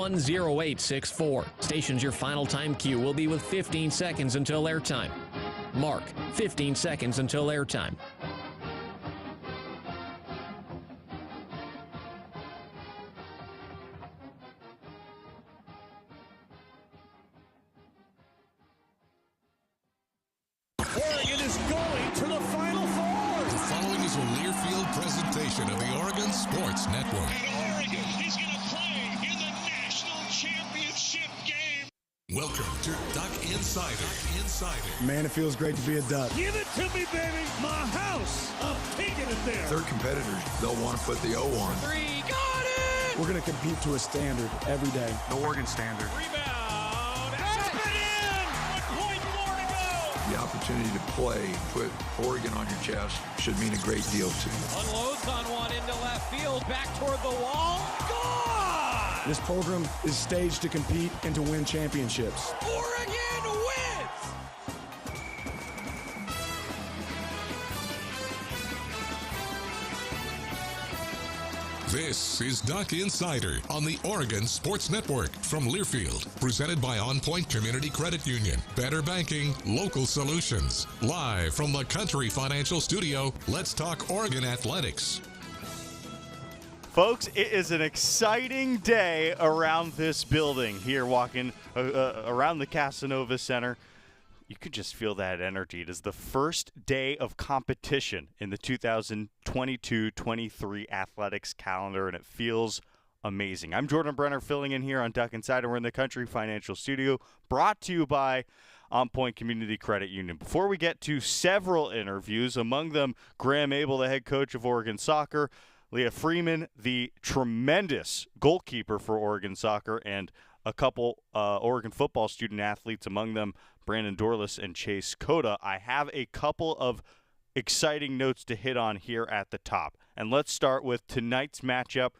10864. Station's your final time cue will be with 15 seconds until airtime. Mark, 15 seconds until airtime. Oregon is going to the Final Four. The following is a Learfield presentation of the Oregon Sports Network. And Oregon is going to play in the national championship game. Welcome to Duck Insider. Man, it feels great to be a Duck. Give it to me, baby. My house. I'm taking it there. Their competitors, they'll want to put the O on. Three, got it. We're going to compete to a standard every day. The Oregon standard. Rebound. Tap it in. 1 point more to go. The opportunity to play, put Oregon on your chest, should mean a great deal to you. Unloads on one into left field. Back toward the wall. Gone. This program is staged to compete and to win championships. Oregon wins. This is Duck Insider on the Oregon Sports Network from Learfield, presented by On Point Community Credit Union. Better banking, local solutions. Live from the Country Financial Studio, let's talk Oregon athletics. Folks, it is an exciting day around this building here, walking around the Casanova Center. You could just feel that energy. It is the first day of competition in the 2022-23 athletics calendar, and it feels amazing. I'm Jordan Brenner, filling in here on Duck Insider. We're in the Country Financial Studio, brought to you by On Point Community Credit Union. Before we get to several interviews, among them Graham Abel, the head coach of Oregon Soccer, Leah Freeman, the tremendous goalkeeper for Oregon Soccer, and a couple Oregon football student athletes, among them Brandon Dorlis and Chase Coda. I have a couple of exciting notes to hit on here at the top. And let's start with tonight's matchup.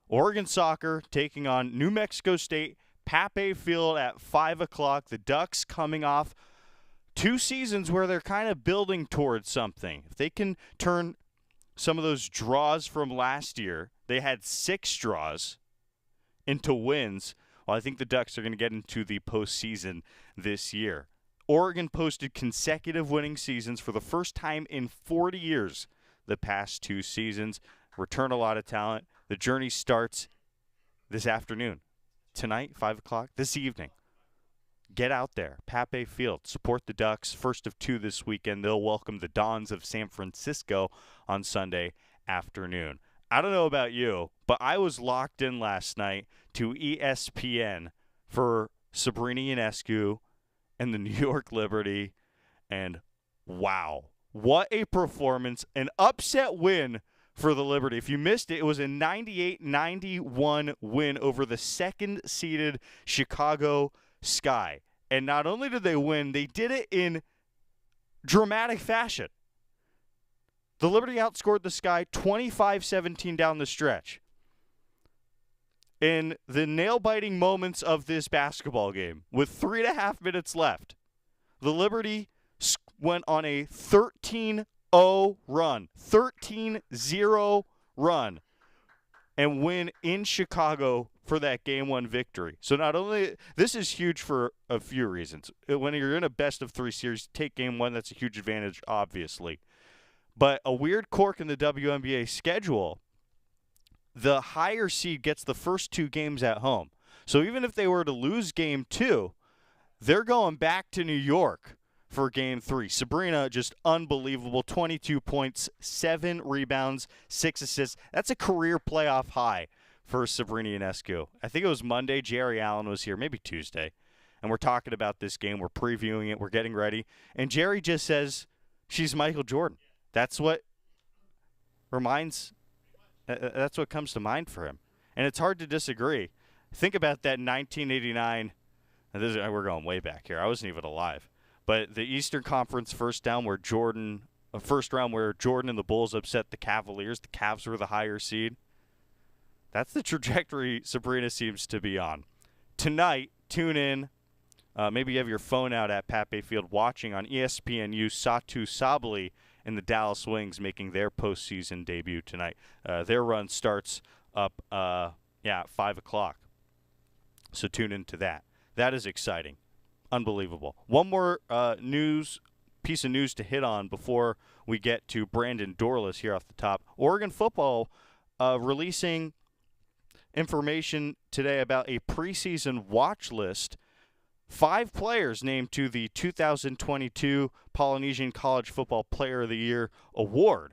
Oregon Soccer taking on New Mexico State, Pape Field at 5 o'clock. The Ducks coming off 2 seasons where they're kind of building towards something. If they can turn some of those draws from last year, they had 6 draws, into wins. Well, I think the Ducks are going to get into the postseason this year. Oregon posted consecutive winning seasons for the first time in 40 years the past 2 seasons. Return a lot of talent. The journey starts this afternoon. Tonight, 5 o'clock, this evening. Get out there. Pape Field. Support the Ducks. First of 2 this weekend. They'll welcome the Dons of San Francisco on Sunday afternoon. I don't know about you, but I was locked in last night to ESPN for Sabrina Ionescu and the New York Liberty, and wow, what a performance. An upset win for the Liberty. If you missed it, it was a 98-91 win over the second-seeded Chicago Sky. And not only did they win, they did it in dramatic fashion. The Liberty outscored the Sky 25-17 down the stretch. In the nail-biting moments of this basketball game, with 3.5 minutes left, the Liberty went on a 13-0 run, 13-0 run, and win in Chicago for that Game 1 victory. So not only, this is huge for a few reasons. When you're in a best-of-3 series, take Game 1, that's a huge advantage, obviously. But a weird quirk in the WNBA schedule, the higher seed gets the first 2 games at home. So even if they were to lose Game 2, they're going back to New York for Game 3. Sabrina, just unbelievable. 22 points, 7 rebounds, 6 assists. That's a career playoff high for Sabrina Ionescu. I think it was Monday. Jerry Allen was here, maybe Tuesday. And we're talking about this game. We're previewing it. We're getting ready. And Jerry just says she's Michael Jordan. That's what that's what comes to mind for him. And it's hard to disagree. Think about that 1989. We're going way back here. I wasn't even alive. But the Eastern Conference first round where Jordan and the Bulls upset the Cavaliers. The Cavs were the higher seed. That's the trajectory Sabrina seems to be on. Tonight, tune in. Maybe you have your phone out at Pape Field watching on ESPNU. Satu Sabali and the Dallas Wings making their postseason debut tonight. Their run starts up 5 o'clock. So tune into that. That is exciting. Unbelievable. One more piece of news to hit on before we get to Brandon Dorlis here off the top. Oregon football releasing information today about a preseason watch list. 5 players named to the 2022 Polynesian College Football Player of the Year Award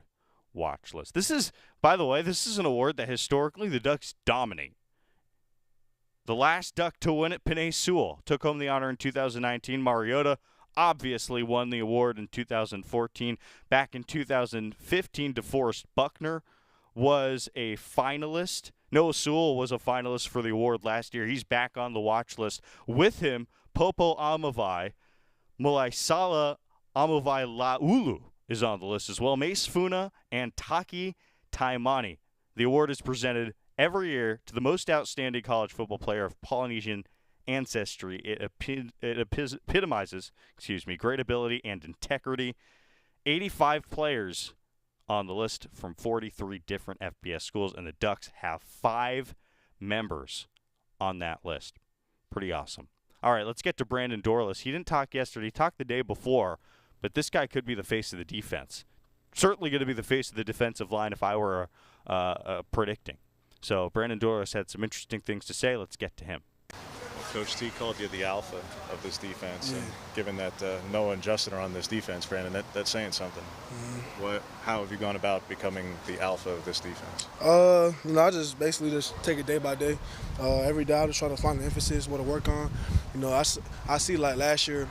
watch list. This is, by the way, an award that historically the Ducks dominate. The last Duck to win it, Penei Sewell, took home the honor in 2019. Mariota obviously won the award in 2014. Back in 2015, DeForest Buckner was a finalist. Noah Sewell was a finalist for the award last year. He's back on the watch list. With him, Popo Amavai, Mulaisala Amavai Laulu is on the list as well. Mace Funa and Taki Taimani. The award is presented every year to the most outstanding college football player of Polynesian ancestry. It epitomizes, great ability and integrity. 85 players on the list from 43 different FBS schools, and the Ducks have 5 members on that list. Pretty awesome. All right, let's get to Brandon Dorlis. He didn't talk yesterday. He talked the day before, but this guy could be the face of the defense. Certainly going to be the face of the defensive line if I were predicting. So Brandon Dorlis had some interesting things to say. Let's get to him. Coach T called you the alpha of this defense, and given that Noah and Justin are on this defense, Brandon, that's saying something. How have you gone about becoming the alpha of this defense? I just basically just take it day by day. Every day I just try to find the emphasis, what to work on. I see like last year,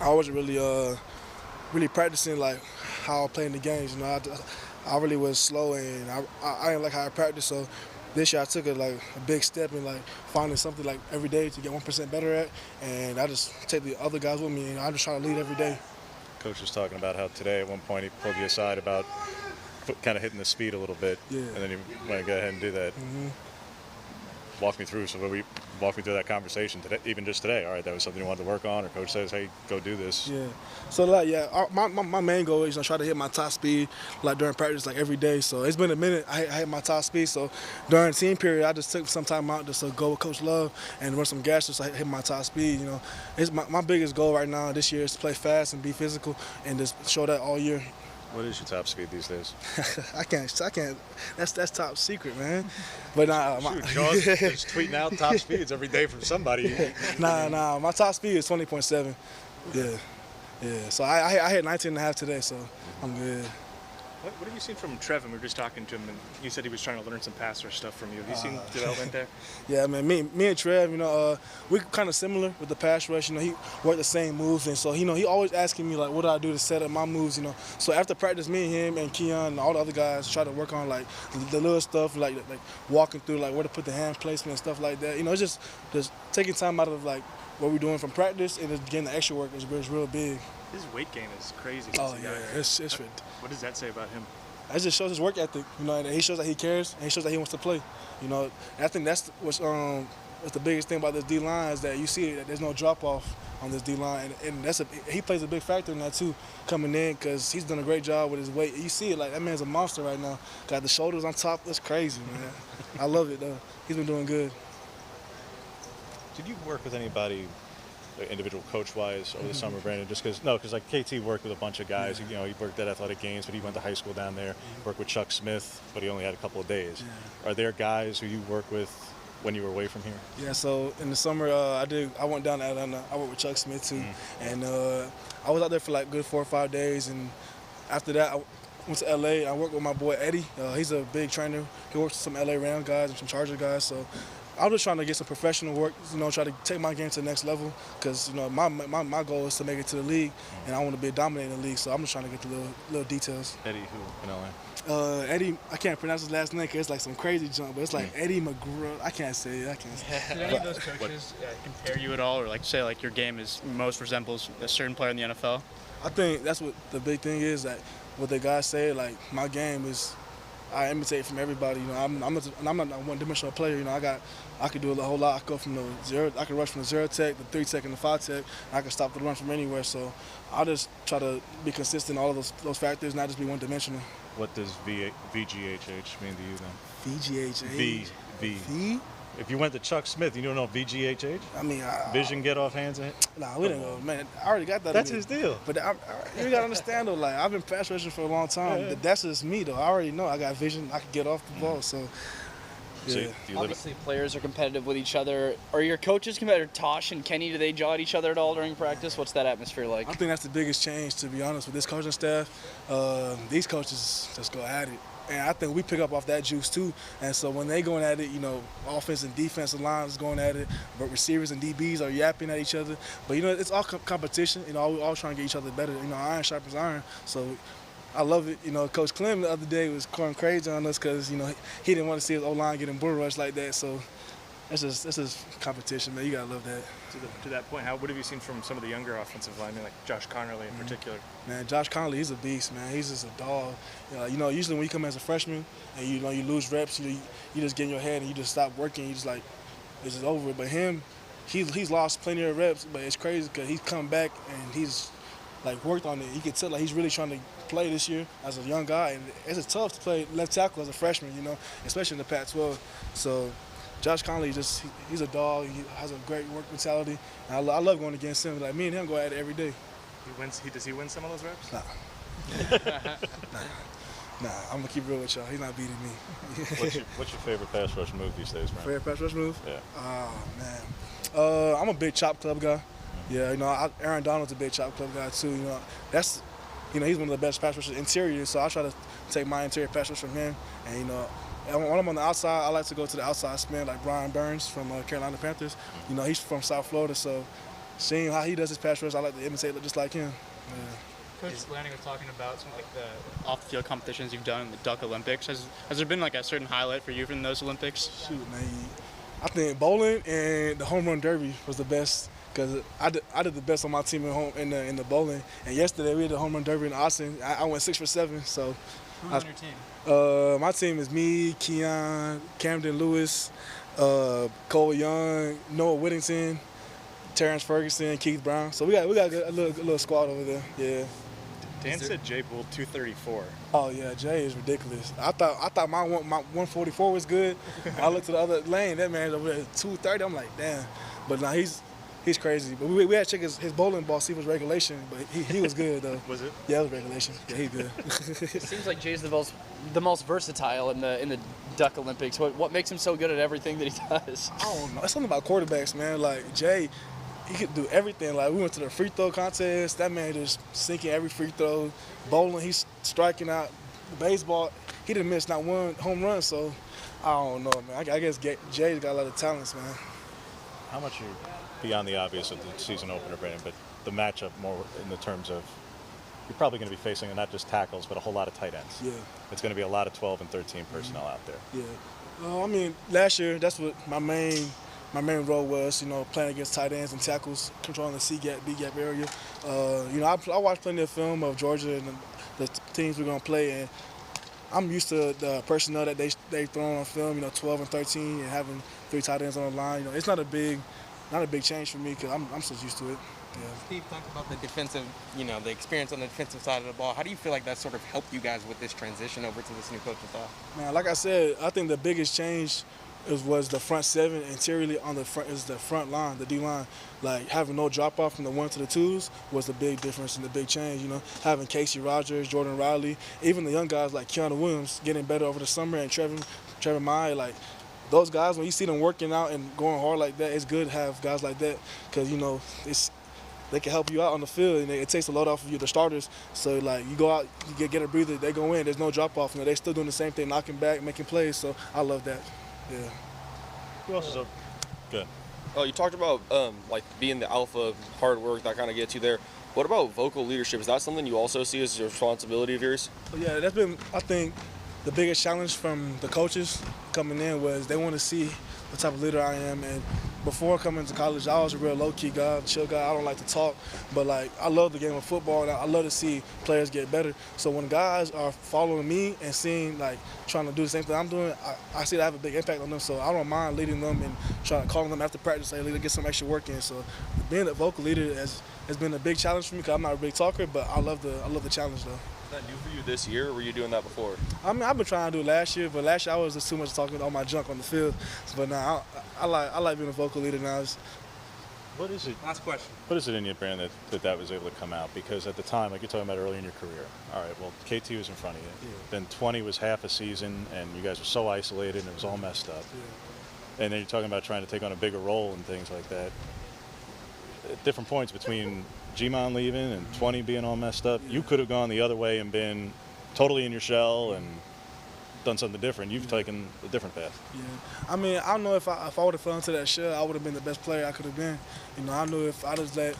I wasn't really practicing like how I play in the games. I really was slow, and I didn't like how I practiced. So this year I took a big step in finding something every day to get 1% better at, and I just take the other guys with me, and I just try to lead every day. Coach was talking about how today at one point he pulled you aside about kind of hitting the speed a little bit, and then you want to go ahead and do that. Walk me through. Walk me through that conversation today, even just today. All right, that was something you wanted to work on, or coach says, "Hey, go do this." Yeah. So my main goal is try to hit my top speed during practice every day. So it's been a minute. I hit my top speed. So during the team period, I just took some time out just to go with Coach Love and run some gas just to hit my top speed. It's my biggest goal right now this year is to play fast and be physical and just show that all year. What is your top speed these days? I can't. That's top secret, man. But Sean's just tweeting out top speeds every day from somebody. Nah. My top speed is 20.7. Yeah. So I hit 19.5 today, so I'm good. What have you seen from Trevin? We were just talking to him, and he said he was trying to learn some pass rush stuff from you. Have you seen development there? Yeah, man. Me and Trev, we're kind of similar with the pass rush. He worked the same moves, and so he always asking me what do I do to set up my moves. So after practice, me and him and Keon and all the other guys try to work on the little stuff, like walking through where to put the hand placement and stuff like that. It's just taking time out of what we're doing from practice and just getting the extra work is real big. His weight gain is crazy. Oh yeah, it's what does that say about him? It just shows his work ethic. And he shows that he cares, and he shows that he wants to play. And I think that's what's the biggest thing about this D line is that you see that there's no drop off on this D line, and he plays a big factor in that too, coming in because he's done a great job with his weight. You see it that man's a monster right now. Got the shoulders on top. That's crazy, man. I love it though. He's been doing good. Did you work with anybody, individual coach-wise, over the summer, Brandon? Just because KT worked with a bunch of guys. He worked at Athletic Games, but he went to high school down there. Worked with Chuck Smith, but he only had a couple of days. Are there guys who you work with when you were away from here? Yeah. So in the summer, I went down to Atlanta. I worked with Chuck Smith too, and I was out there for good 4 or 5 days. And after that, I went to LA. I worked with my boy Eddie. He's a big trainer. He works with some LA Rams guys and some Charger guys. So I'm just trying to get some professional work, try to take my game to the next level because, my goal is to make it to the league, and I want to be a dominator in the league, so I'm just trying to get the little details. Eddie, who in LA? Eddie, I can't pronounce his last name because it's some crazy jump, but it's Eddie McGraw. I can't say it. Did any of those coaches compare you at all or say your game is most resembles a certain player in the NFL? I think that's what the big thing is, that what the guys say, my game is, I imitate from everybody. I'm not a one-dimensional player. I could do a whole lot. I could go from the zero. I could rush from the 0 tech, the 3 tech, and the 5 tech. I could stop the run from anywhere. So I'll just try to be consistent in all of those factors, not just be one-dimensional. What does VGHH mean to you then? VGHH. V. if you went to Chuck Smith, you don't know VGHH? I mean, Vision get off hands and nah, we didn't go, man. I already got that. That's his deal. But you gotta understand though, like I've been pass rushing for a long time. Yeah. That's just me though. I already know I got vision. I can get off the ball. So yeah. Obviously, players are competitive with each other. Are your coaches competitive? Tosh and Kenny, do they jaw at each other at all during practice? What's that atmosphere like? I think that's the biggest change, to be honest, with this coaching staff. These coaches just go at it. And I think we pick up off that juice too. And so when they going at it, you know, offense and defensive lines going at it, but receivers and DBs are yapping at each other. But, you know, it's all competition. You know, we all trying to get each other better. You know, iron sharpens iron. So I love it. You know, Coach Clem the other day was going crazy on us because, you know, he didn't want to see his O-line getting bull rushed like that. So that's just competition, man. You got to love that. To that point, what have you seen from some of the younger offensive linemen, like Josh Connerly in particular? Man, Josh Connerly, he's a beast, man. He's just a dog. You know, usually when you come as a freshman and you know you lose reps, you just get in your head and you just stop working. You just like it's just over. But him, he's lost plenty of reps, but it's crazy because he's come back and he's like worked on it. You can tell like he's really trying to play this year as a young guy, and it's tough to play left tackle as a freshman, you know, especially in the Pac-12. So Josh Connerly, he's a dog. He has a great work mentality. And I love going against him. Like me and him go at it every day. Does he win some of those reps? Nah, I'm gonna keep real with y'all. He's not beating me. What's your favorite pass rush move these days, man? Favorite pass rush move? Yeah. Oh man, I'm a big chop club guy. Yeah, you know, Aaron Donald's a big chop club guy too. You know, he's one of the best pass rushers interior. So I try to take my interior pass rush from him. And you know, when I'm on the outside, I like to go to the outside spin like Brian Burns from Carolina Panthers. You know, he's from South Florida, so seeing how he does his pass rush, I like to imitate just like him. Yeah. Coach Lanning was talking about some like the off-the-field competitions you've done in the Duck Olympics. Has there been like a certain highlight for you from those Olympics? Shoot, man, I think bowling and the home run derby was the best because I did the best on my team in the bowling. And yesterday we had the home run derby in Austin. I went 6 for 7. So who's on your team? My team is me, Keon, Camden Lewis, Cole Young, Noah Whittington, Terrence Ferguson, Keith Brown. So we got a little squad over there. Yeah. Dan said Jay bowled 234. Oh yeah, Jay is ridiculous. I thought my 144 was good. I looked to the other lane. That man's over there at 230. I'm like, damn. But now he's crazy. But we had to check his bowling ball, see if it was regulation. But he was good though. Was it? Yeah, it was regulation. Yeah, he good. It seems like Jay's the most versatile in the Duck Olympics. What makes him so good at everything that he does? I don't know. It's something about quarterbacks, man. Like Jay, he could do everything. Like we went to the free throw contest. That man just sinking every free throw. Bowling, he's striking out. Baseball, he didn't miss not one home run. So I don't know, man. I guess Jay's got a lot of talents, man. How much beyond the obvious of the season opener, Brandon, but the matchup more in the terms of you're probably going to be facing not just tackles, but a whole lot of tight ends. Yeah. It's going to be a lot of 12 and 13 personnel out there. Yeah. I mean, last year, that's what my main role was, you know, playing against tight ends and tackles, controlling the C-gap, B-gap area. You know, I watched plenty of film of Georgia and the teams we're going to play, and I'm used to the personnel that they throw on film, you know, 12 and 13 and having 3 tight ends on the line. You know, it's not a big change for me because I'm so used to it. Yeah. Steve talked about the defensive, you know, the experience on the defensive side of the ball. How do you feel like that sort of helped you guys with this transition over to this new coaching style? Man, like I said, I think the biggest change was the front 7 interiorly on the front line, the D-line. Like having no drop off from the 1 to the 2s was the big difference and the big change, you know. Having Casey Rogers, Jordan Riley, even the young guys like Keanu Williams getting better over the summer and Trevor Maya, like those guys, when you see them working out and going hard like that, it's good to have guys like that because, you know, they can help you out on the field, and it takes a load off of you, the starters. So, like, you go out, you get a breather, they go in, there's no drop-off. You know, they're still doing the same thing, knocking back, making plays. So, I love that. Yeah. Who else is up? Good. Oh, you talked about, like, being the alpha, hard work, that kind of gets you there. What about vocal leadership? Is that something you also see as a responsibility of yours? Yeah, that's been, I think, the biggest challenge from the coaches coming in was they want to see what type of leader I am. And before coming to college, I was a real low-key guy, chill guy. I don't like to talk, but like I love the game of football, and I love to see players get better. So when guys are following me and seeing like trying to do the same thing I'm doing, I see that I have a big impact on them. So I don't mind leading them and trying to call them after practice, say, "Leader, get some extra work in." So being a vocal leader has been a big challenge for me because I'm not a big talker, but I love the challenge though. Is that new for you this year, or were you doing that before? I mean, I've been trying to do it last year, but last year I was just too much talking all my junk on the field. But now I like being a vocal leader now. What is it? Last question. What is it in you, Brandon, that was able to come out? Because at the time, like you're talking about early in your career, all right, well, KT was in front of you. Yeah. Then 20 was half a season, and you guys were so isolated, and it was all messed up. Yeah. And then you're talking about trying to take on a bigger role and things like that. At different points between G-Mon leaving and 20 being all messed up, you could have gone the other way and been totally in your shell and done something different. You've taken a different path. Yeah, I mean, I don't know if I would have fell into that shell, I would have been the best player I could have been. You know, I knew if I just let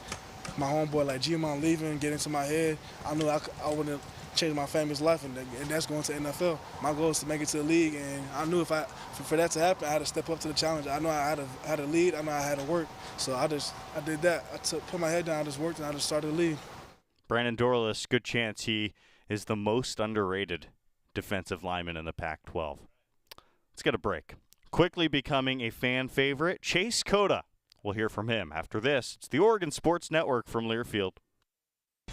my homeboy like G-Mon leaving get into my head, I knew I wouldn't have changed my family's life, and that's going to NFL. My goal is to make it to the league, and I knew for that to happen, I had to step up to the challenge. I know I had to lead, I know I had to work, so I did that. I put my head down, I just worked, and I just started to lead. Brandon Dorlis, good chance he is the most underrated defensive lineman in the Pac-12. Let's get a break. Quickly becoming a fan favorite, Chase Coda. We'll hear from him after this. It's the Oregon Sports Network from Learfield.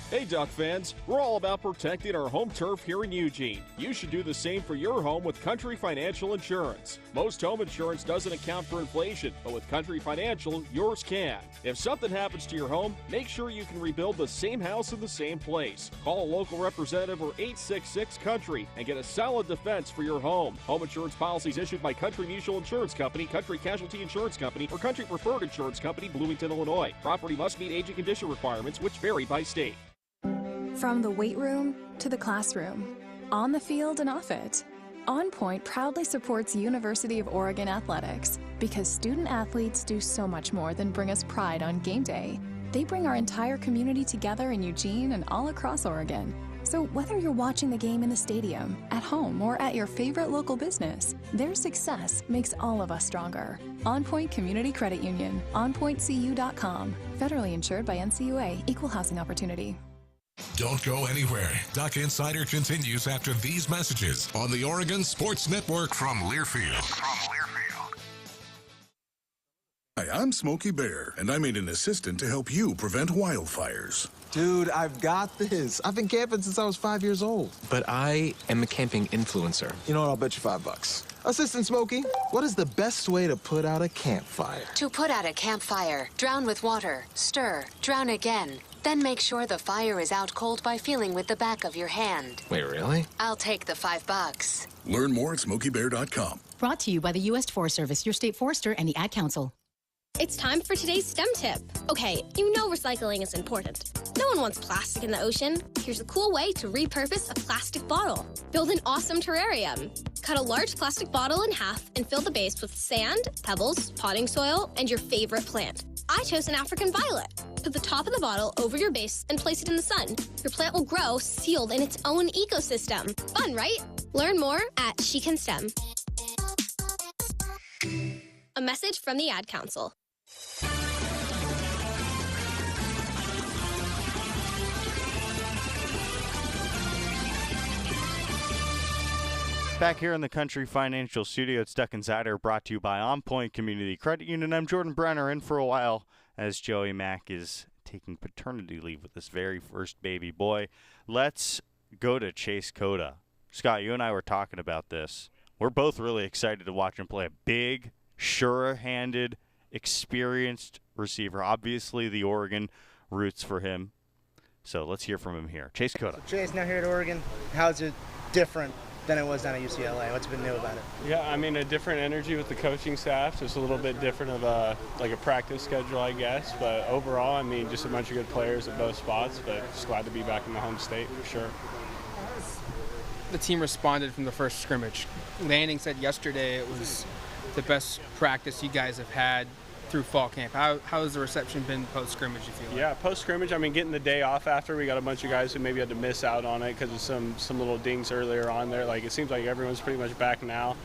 Hey Duck fans, we're all about protecting our home turf here in Eugene. You should do the same for your home with Country Financial Insurance. Most home insurance doesn't account for inflation, but with Country Financial, yours can. If something happens to your home, make sure you can rebuild the same house in the same place. Call a local representative or 866-COUNTRY and get a solid defense for your home. Home insurance policies issued by Country Mutual Insurance Company, Country Casualty Insurance Company, or Country Preferred Insurance Company, Bloomington, Illinois. Property must meet age and condition requirements, which vary by state. From the weight room to the classroom, on the field and off it, On Point proudly supports University of Oregon athletics because student athletes do so much more than bring us pride on game day. They bring our entire community together in Eugene and all across Oregon. So whether you're watching the game in the stadium, at home, or at your favorite local business, their success makes all of us stronger. On Point Community Credit Union, onpointcu.com. Federally insured by NCUA, Equal Housing Opportunity. Don't go anywhere. Duck Insider continues after these messages on the Oregon Sports Network from Learfield. Hi, I'm Smokey Bear, and I made an assistant to help you prevent wildfires. Dude, I've got this. I've been camping since I was 5 years old. But I am a camping influencer. You know what? I'll bet you $5. Assistant Smokey, what is the best way to put out a campfire? To put out a campfire, drown with water, stir, drown again. Then make sure the fire is out cold by feeling with the back of your hand. Wait, really? I'll take the $5. Learn more at SmokeyBear.com. Brought to you by the U.S. Forest Service, your state forester, and the Ad Council. It's time for today's STEM tip. Okay, you know recycling is important. No one wants plastic in the ocean. Here's a cool way to repurpose a plastic bottle. Build an awesome terrarium. Cut a large plastic bottle in half and fill the base with sand, pebbles, potting soil, and your favorite plant. I chose an African violet. Put the top of the bottle over your base and place it in the sun. Your plant will grow sealed in its own ecosystem. Fun, right? Learn more at She Can STEM. A message from the Ad Council. Back here in the Country Financial Studio, it's Duck Insider, brought to you by On Point Community Credit Union. I'm Jordan Brenner, in for a while as Joey Mack is taking paternity leave with his very first baby boy. Let's go to Chase Coda. Scott, you and I were talking about this. We're both really excited to watch him play. A big, sure-handed, experienced receiver. Obviously, the Oregon roots for him. So let's hear from him here. Chase Coda. So Chase, now here at Oregon, how's it different than it was down at UCLA? What's been new about it? Yeah, I mean, a different energy with the coaching staff. Just a little bit different of a practice schedule, I guess. But overall, I mean, just a bunch of good players at both spots. But just glad to be back in the home state for sure. The team responded from the first scrimmage. Lanning said yesterday it was the best practice you guys have had through fall camp. How has the reception been post-scrimmage, you feel like? Yeah, post-scrimmage, I mean, getting the day off after, we got a bunch of guys who maybe had to miss out on it because of some little dings earlier on there. Like, it seems like everyone's pretty much back now.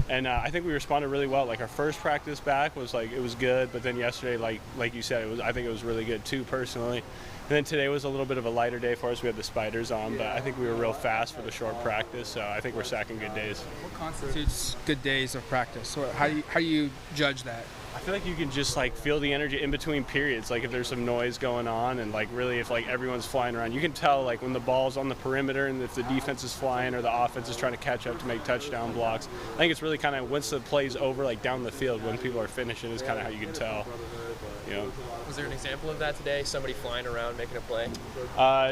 And I think we responded really well. Like, our first practice back was, like, it was good. But then yesterday, like you said, I think it was really good, too, personally. And then today was a little bit of a lighter day for us. We had the spiders on, but I think we were real fast for the short practice. So I think we're stacking good days. What constitutes good days of practice? So how do you judge that? I feel like you can just like feel the energy in between periods. Like if there's some noise going on, and like really if like everyone's flying around, you can tell like when the ball's on the perimeter and if the defense is flying or the offense is trying to catch up to make touchdown blocks. I think it's really kind of once the play's over, like down the field when people are finishing is kind of how you can tell. You know. Was there an example of that today? Somebody flying around making a play?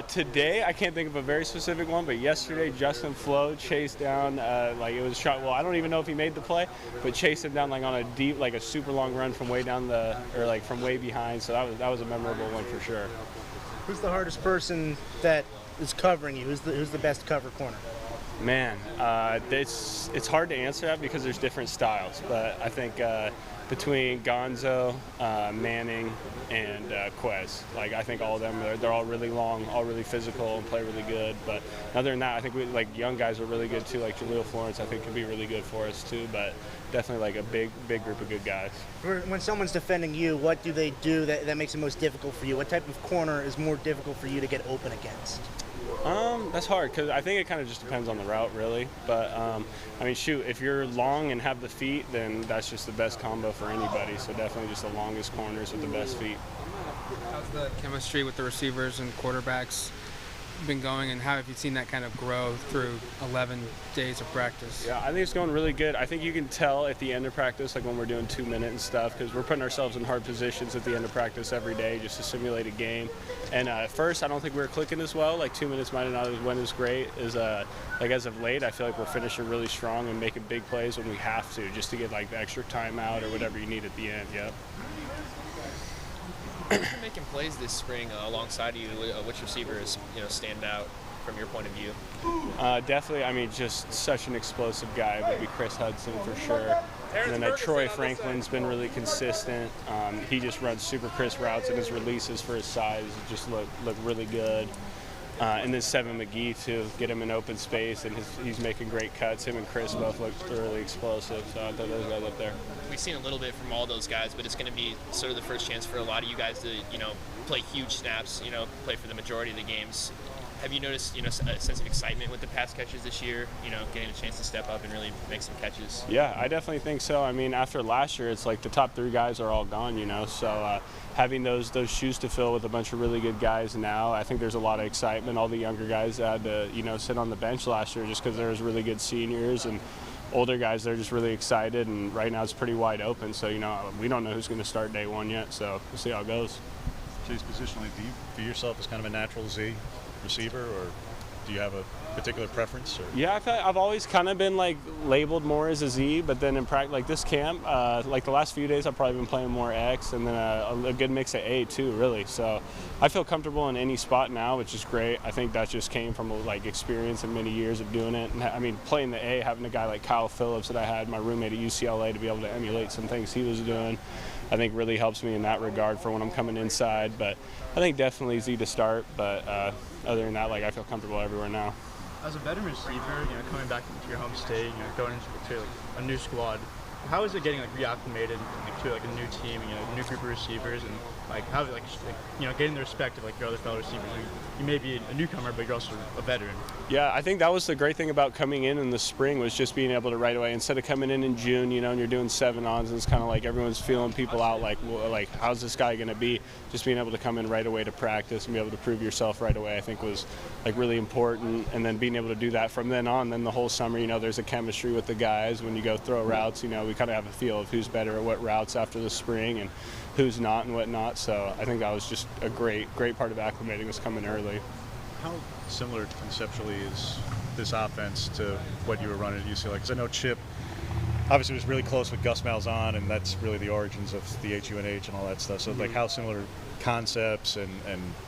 Today, I can't think of a very specific one, but yesterday, Justin Flo chased down, like it was shot. Well, I don't even know if he made the play, but chased him down like on a deep, like a super long run from way down or like from way behind. So that was a memorable one for sure. Who's the hardest person that is covering you? Who's the best cover corner? Man, it's hard to answer that because there's different styles, but I think between Gonzo, Manning, and Quez, like I think all of them, they're all really long, all really physical, and play really good. But other than that, I think we like young guys are really good too. Like Jaleel Florence, I think can be really good for us too. But definitely like a big group of good guys. When someone's defending you, what do they do that makes it most difficult for you? What type of corner is more difficult for you to get open against? That's hard because I think it kind of just depends on the route, really. But I mean, shoot, if you're long and have the feet, then that's just the best combo for anybody. So definitely just the longest corners with the best feet. How's the chemistry with the receivers and quarterbacks been going, and how have you seen that kind of grow through 11 days of practice? Yeah, I think it's going really good. I think you can tell at the end of practice, like when we're doing 2-minute and stuff, because we're putting ourselves in hard positions at the end of practice every day just to simulate a game. And at first, I don't think we were clicking as well. Like 2 minutes might have not went as great as like as of late. I feel like we're finishing really strong and making big plays when we have to, just to get like the extra timeout or whatever you need at the end. Yep. Who's been making plays this spring alongside you? Which receivers, stand out from your point of view? Definitely, I mean, just such an explosive guy would be Chris Hudson for sure. And then Troy Franklin's been really consistent. He just runs super crisp routes, and his releases for his size just look really good. And then Seven McGee too, get him in open space, and he's making great cuts. Him and Chris both look really explosive, so I thought those guys up there. We've seen a little bit from all those guys, but it's going to be sort of the first chance for a lot of you guys to, play huge snaps, play for the majority of the games. Have you noticed, a sense of excitement with the pass catches this year, getting a chance to step up and really make some catches? Yeah, I definitely think so. I mean, after last year, it's like the top 3 guys are all gone, so having those shoes to fill with a bunch of really good guys now, I think there's a lot of excitement. All the younger guys had to, sit on the bench last year just because there was really good seniors, and older guys, they're just really excited, and right now it's pretty wide open, so, we don't know who's going to start day one yet, so we'll see how it goes. Chase, positionally, do you view yourself as kind of a natural Z receiver, or do you have a particular preference? Or? Yeah, I feel like I've always kind of been like labeled more as a Z, but then in practice, like this camp, like the last few days, I've probably been playing more X, and then a good mix of A too, really. So I feel comfortable in any spot now, which is great. I think that just came from like experience and many years of doing it. And I mean, playing the A, having a guy like Kyle Phillips that I had, my roommate at UCLA, to be able to emulate some things he was doing, I think really helps me in that regard for when I'm coming inside. But I think definitely Z to start, but other than that, like I feel comfortable everywhere now. As a veteran receiver, coming back into your home state, going into like a new squad, how is it getting like reacclimated to like a new team, a new group of receivers, and like how getting the respect of like your other fellow receivers? You may be a newcomer, but you're also a veteran. Yeah, I think that was the great thing about coming in the spring, was just being able to right away, instead of coming in June, and you're doing 7-ons, and it's kind of like everyone's feeling people out, like, well, like how's this guy going to be? Just being able to come in right away to practice and be able to prove yourself right away, I think was like really important. And then being able to do that from then on, then the whole summer, there's a chemistry with the guys. When you go throw routes, we kind of have a feel of who's better at what routes after the spring and who's not and whatnot. So I think that was just a great part of acclimating, was coming early. How similar conceptually is this offense to what you were running at UCLA? Because I know Chip obviously was really close with Gus Malzahn, and that's really the origins of the HUNH and all that stuff. So like how similar concepts and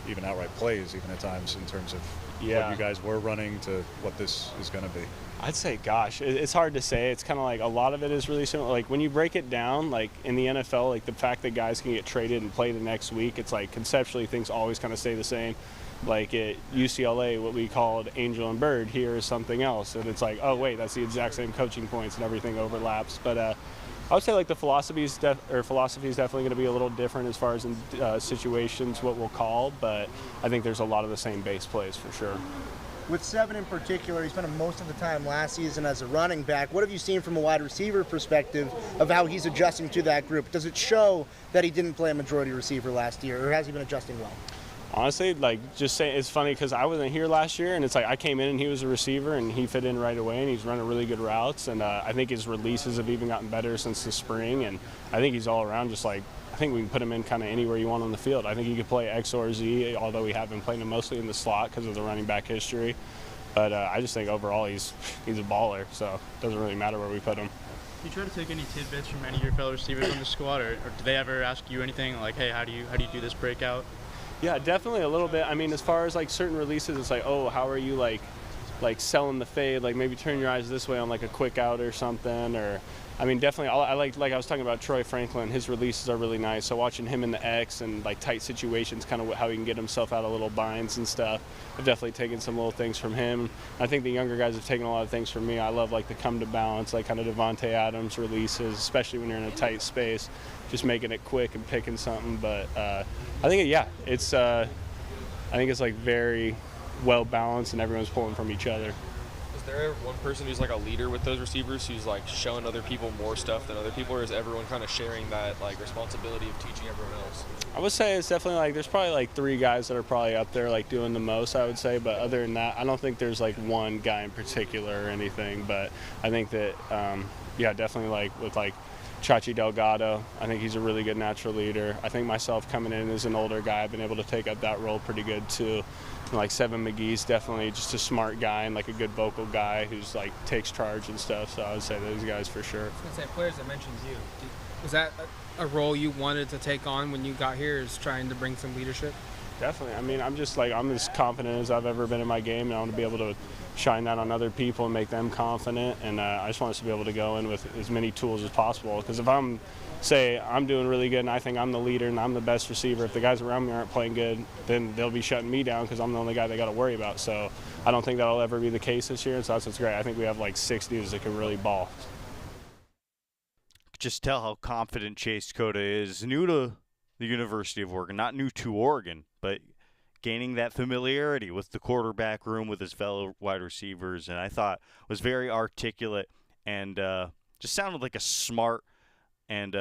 even outright plays even at times in terms of what you guys were running to what this is going to be? I'd say, gosh, it's hard to say. It's kind of like a lot of it is really similar. Like when you break it down, like in the NFL, like the fact that guys can get traded and play the next week, it's like conceptually things always kind of stay the same. Like at UCLA, what we called Angel and Bird here is something else. And it's like, oh, wait, that's the exact same coaching points and everything overlaps. But I would say like the philosophy is definitely going to be a little different as far as in situations, what we'll call. But I think there's a lot of the same base plays for sure. With Seven in particular, he spent most of the time last season as a running back. What have you seen from a wide receiver perspective of how he's adjusting to that group? Does it show that he didn't play a majority receiver last year, or has he been adjusting well? Honestly, just saying, it's funny because I wasn't here last year, and it's like I came in and he was a receiver, and he fit in right away, and he's running really good routes, and I think his releases have even gotten better since the spring, and I think he's all around just like, I think we can put him in kind of anywhere you want on the field. I think he could play X or Z, although we have been playing him mostly in the slot because of the running back history. But I just think overall he's a baller, so it doesn't really matter where we put him. Do you try to take any tidbits from any of your fellow receivers on the squad, or do they ever ask you anything like, hey, how do you do this breakout? Yeah, definitely a little bit. I mean, as far as like certain releases, it's like, oh, how are you like selling the fade? Like maybe turn your eyes this way on like a quick out or something, or I mean, definitely, I like I was talking about Troy Franklin, his releases are really nice. So watching him in the X and like tight situations, kind of how he can get himself out of little binds and stuff. I've definitely taken some little things from him. I think the younger guys have taken a lot of things from me. I love like the come to balance, like kind of Devontae Adams releases, especially when you're in a tight space, just making it quick and picking something. But I think, it's I think it's like very well balanced and everyone's pulling from each other. Is there one person who's like a leader with those receivers who's like showing other people more stuff than other people, or is everyone kind of sharing that like responsibility of teaching everyone else? I would say it's definitely like there's probably like 3 guys that are probably up there like doing the most, I would say, but other than that I don't think there's like one guy in particular or anything. But I think that definitely like with like Chachi Delgado, I think he's a really good natural leader. I think myself coming in as an older guy, I've been able to take up that role pretty good too. And like Seven McGee's definitely just a smart guy and like a good vocal guy who's like takes charge and stuff. So I would say those guys for sure. I was gonna say, players that mentioned you, was that a role you wanted to take on when you got here, is trying to bring some leadership? Definitely. I mean, I'm as confident as I've ever been in my game, and I want to be able to shine that on other people and make them confident. And I just want us to be able to go in with as many tools as possible. Because if I'm doing really good and I think I'm the leader and I'm the best receiver, if the guys around me aren't playing good, then they'll be shutting me down because I'm the only guy they got to worry about. So I don't think that'll ever be the case this year, and so that's what's great. I think we have like 6 dudes that can really ball. Just tell how confident Chase Coda is. New to the University of Oregon, not new to Oregon, but gaining that familiarity with the quarterback room with his fellow wide receivers, and I thought was very articulate and just sounded like a smart and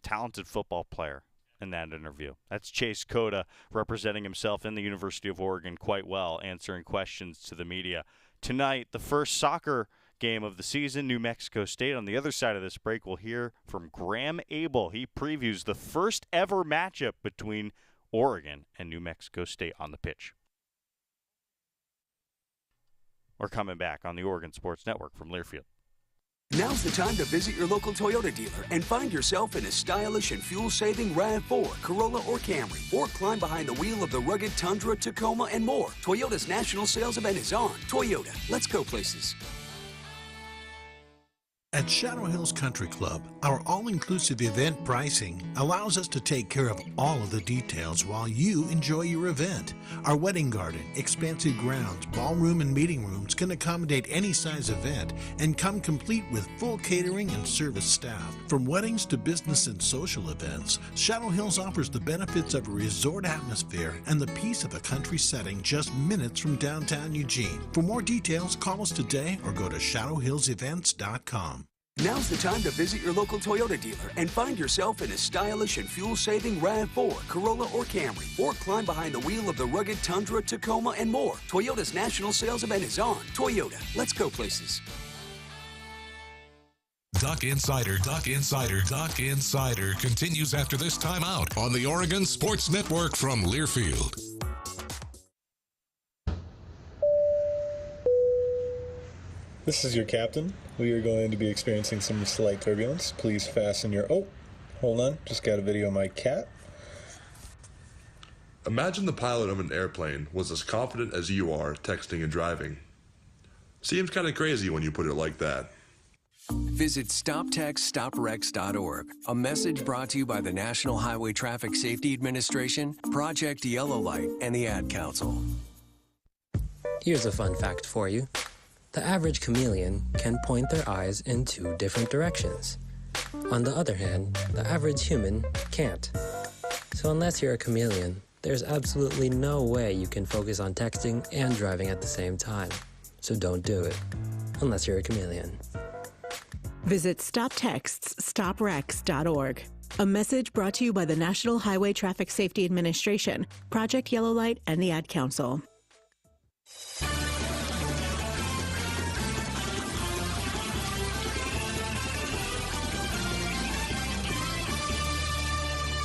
talented football player in that interview. That's Chase Coda representing himself in the University of Oregon quite well, answering questions to the media. Tonight, the first soccer game of the season, New Mexico State. On the other side of this break, we'll hear from Graham Abel. He previews the first ever matchup between Oregon and New Mexico State on the pitch. We're coming back on the Oregon Sports Network from Learfield. Now's the time to visit your local Toyota dealer and find yourself in a stylish and fuel-saving RAV4, Corolla, or Camry. Or climb behind the wheel of the rugged Tundra, Tacoma, and more. Toyota's national sales event is on. Toyota, let's go places. At Shadow Hills Country Club, our all-inclusive event pricing allows us to take care of all of the details while you enjoy your event. Our wedding garden, expansive grounds, ballroom, and meeting rooms can accommodate any size event and come complete with full catering and service staff. From weddings to business and social events, Shadow Hills offers the benefits of a resort atmosphere and the peace of a country setting just minutes from downtown Eugene. For more details, call us today or go to shadowhillsevents.com. Now's the time to visit your local Toyota dealer and find yourself in a stylish and fuel-saving RAV4, Corolla, or Camry. Or climb behind the wheel of the rugged Tundra, Tacoma, and more. Toyota's national sales event is on. Toyota, let's go places. Duck Insider continues after this timeout on the Oregon Sports Network from Learfield. This is your captain. We are going to be experiencing some slight turbulence. Please fasten your... Oh, hold on. Just got a video of my cat. Imagine the pilot of an airplane was as confident as you are texting and driving. Seems kind of crazy when you put it like that. Visit StopTextStopWrecks.org. A message brought to you by the National Highway Traffic Safety Administration, Project Yellow Light, and the Ad Council. Here's a fun fact for you. The average chameleon can point their eyes in 2 different directions. On the other hand, the average human can't. So unless you're a chameleon, There's absolutely no way you can focus on texting and driving at the same time. So don't do it. Unless you're a chameleon. Visit StopTextsStopWrecks.org. A message brought to you by the National Highway Traffic Safety Administration, Project Yellow Light, and the Ad Council.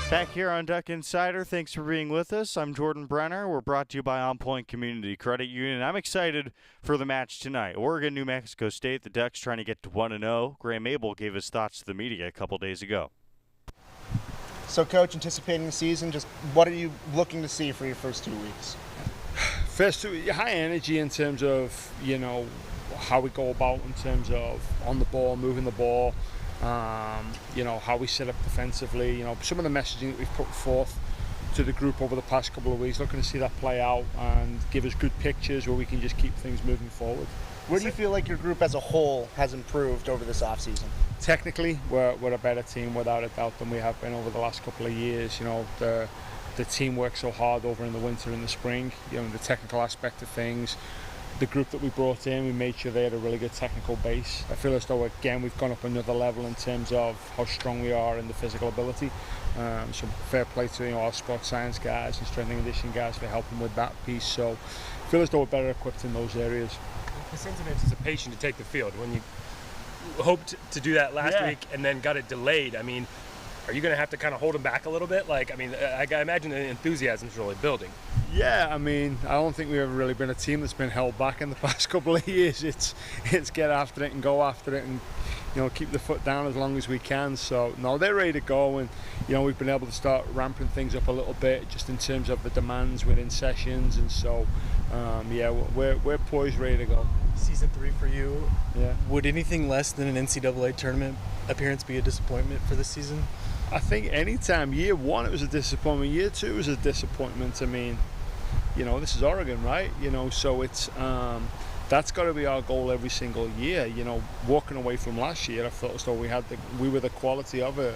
Back here on Duck Insider, thanks for being with us. I'm Jordan Brenner. We're brought to you by On Point Community Credit Union. I'm excited for the match tonight. Oregon, New Mexico State, the Ducks trying to get to 1-0. Graeme Abel gave his thoughts to the media a couple days ago. So, Coach, anticipating the season, just what are you looking to see for your first 2 weeks? First 2 weeks, high energy in terms of, how we go about in terms of on the ball, moving the ball. How we set up defensively, some of the messaging that we've put forth to the group over the past couple of weeks, looking to see that play out and give us good pictures where we can just keep things moving forward. Where do you feel like your group as a whole has improved over this offseason? Technically, we're a better team without a doubt than we have been over the last couple of years. The team works so hard over in the winter and the spring, the technical aspect of things. The group that we brought in, we made sure they had a really good technical base. I feel as though, again, we've gone up another level in terms of how strong we are in the physical ability. So fair play to our sports science guys and strength and conditioning guys for helping with that piece. So I feel as though we're better equipped in those areas. The sense of anticipation to take the field, when you hoped to do that last week and then got it delayed, are you going to have to kind of hold them back a little bit? I imagine the enthusiasm's really building. Yeah, I don't think we've ever really been a team that's been held back in the past couple of years. It's get after it and go after it and, keep the foot down as long as we can. So, no, they're ready to go. And, we've been able to start ramping things up a little bit just in terms of the demands within sessions. And so, we're poised, ready to go. Season 3 for you. Yeah. Would anything less than an NCAA tournament appearance be a disappointment for this season? I think anytime. Year 1 it was a disappointment. Year 2 was a disappointment. This is Oregon, right? So it's that's got to be our goal every single year. Walking away from last year, I felt as though we were the quality of a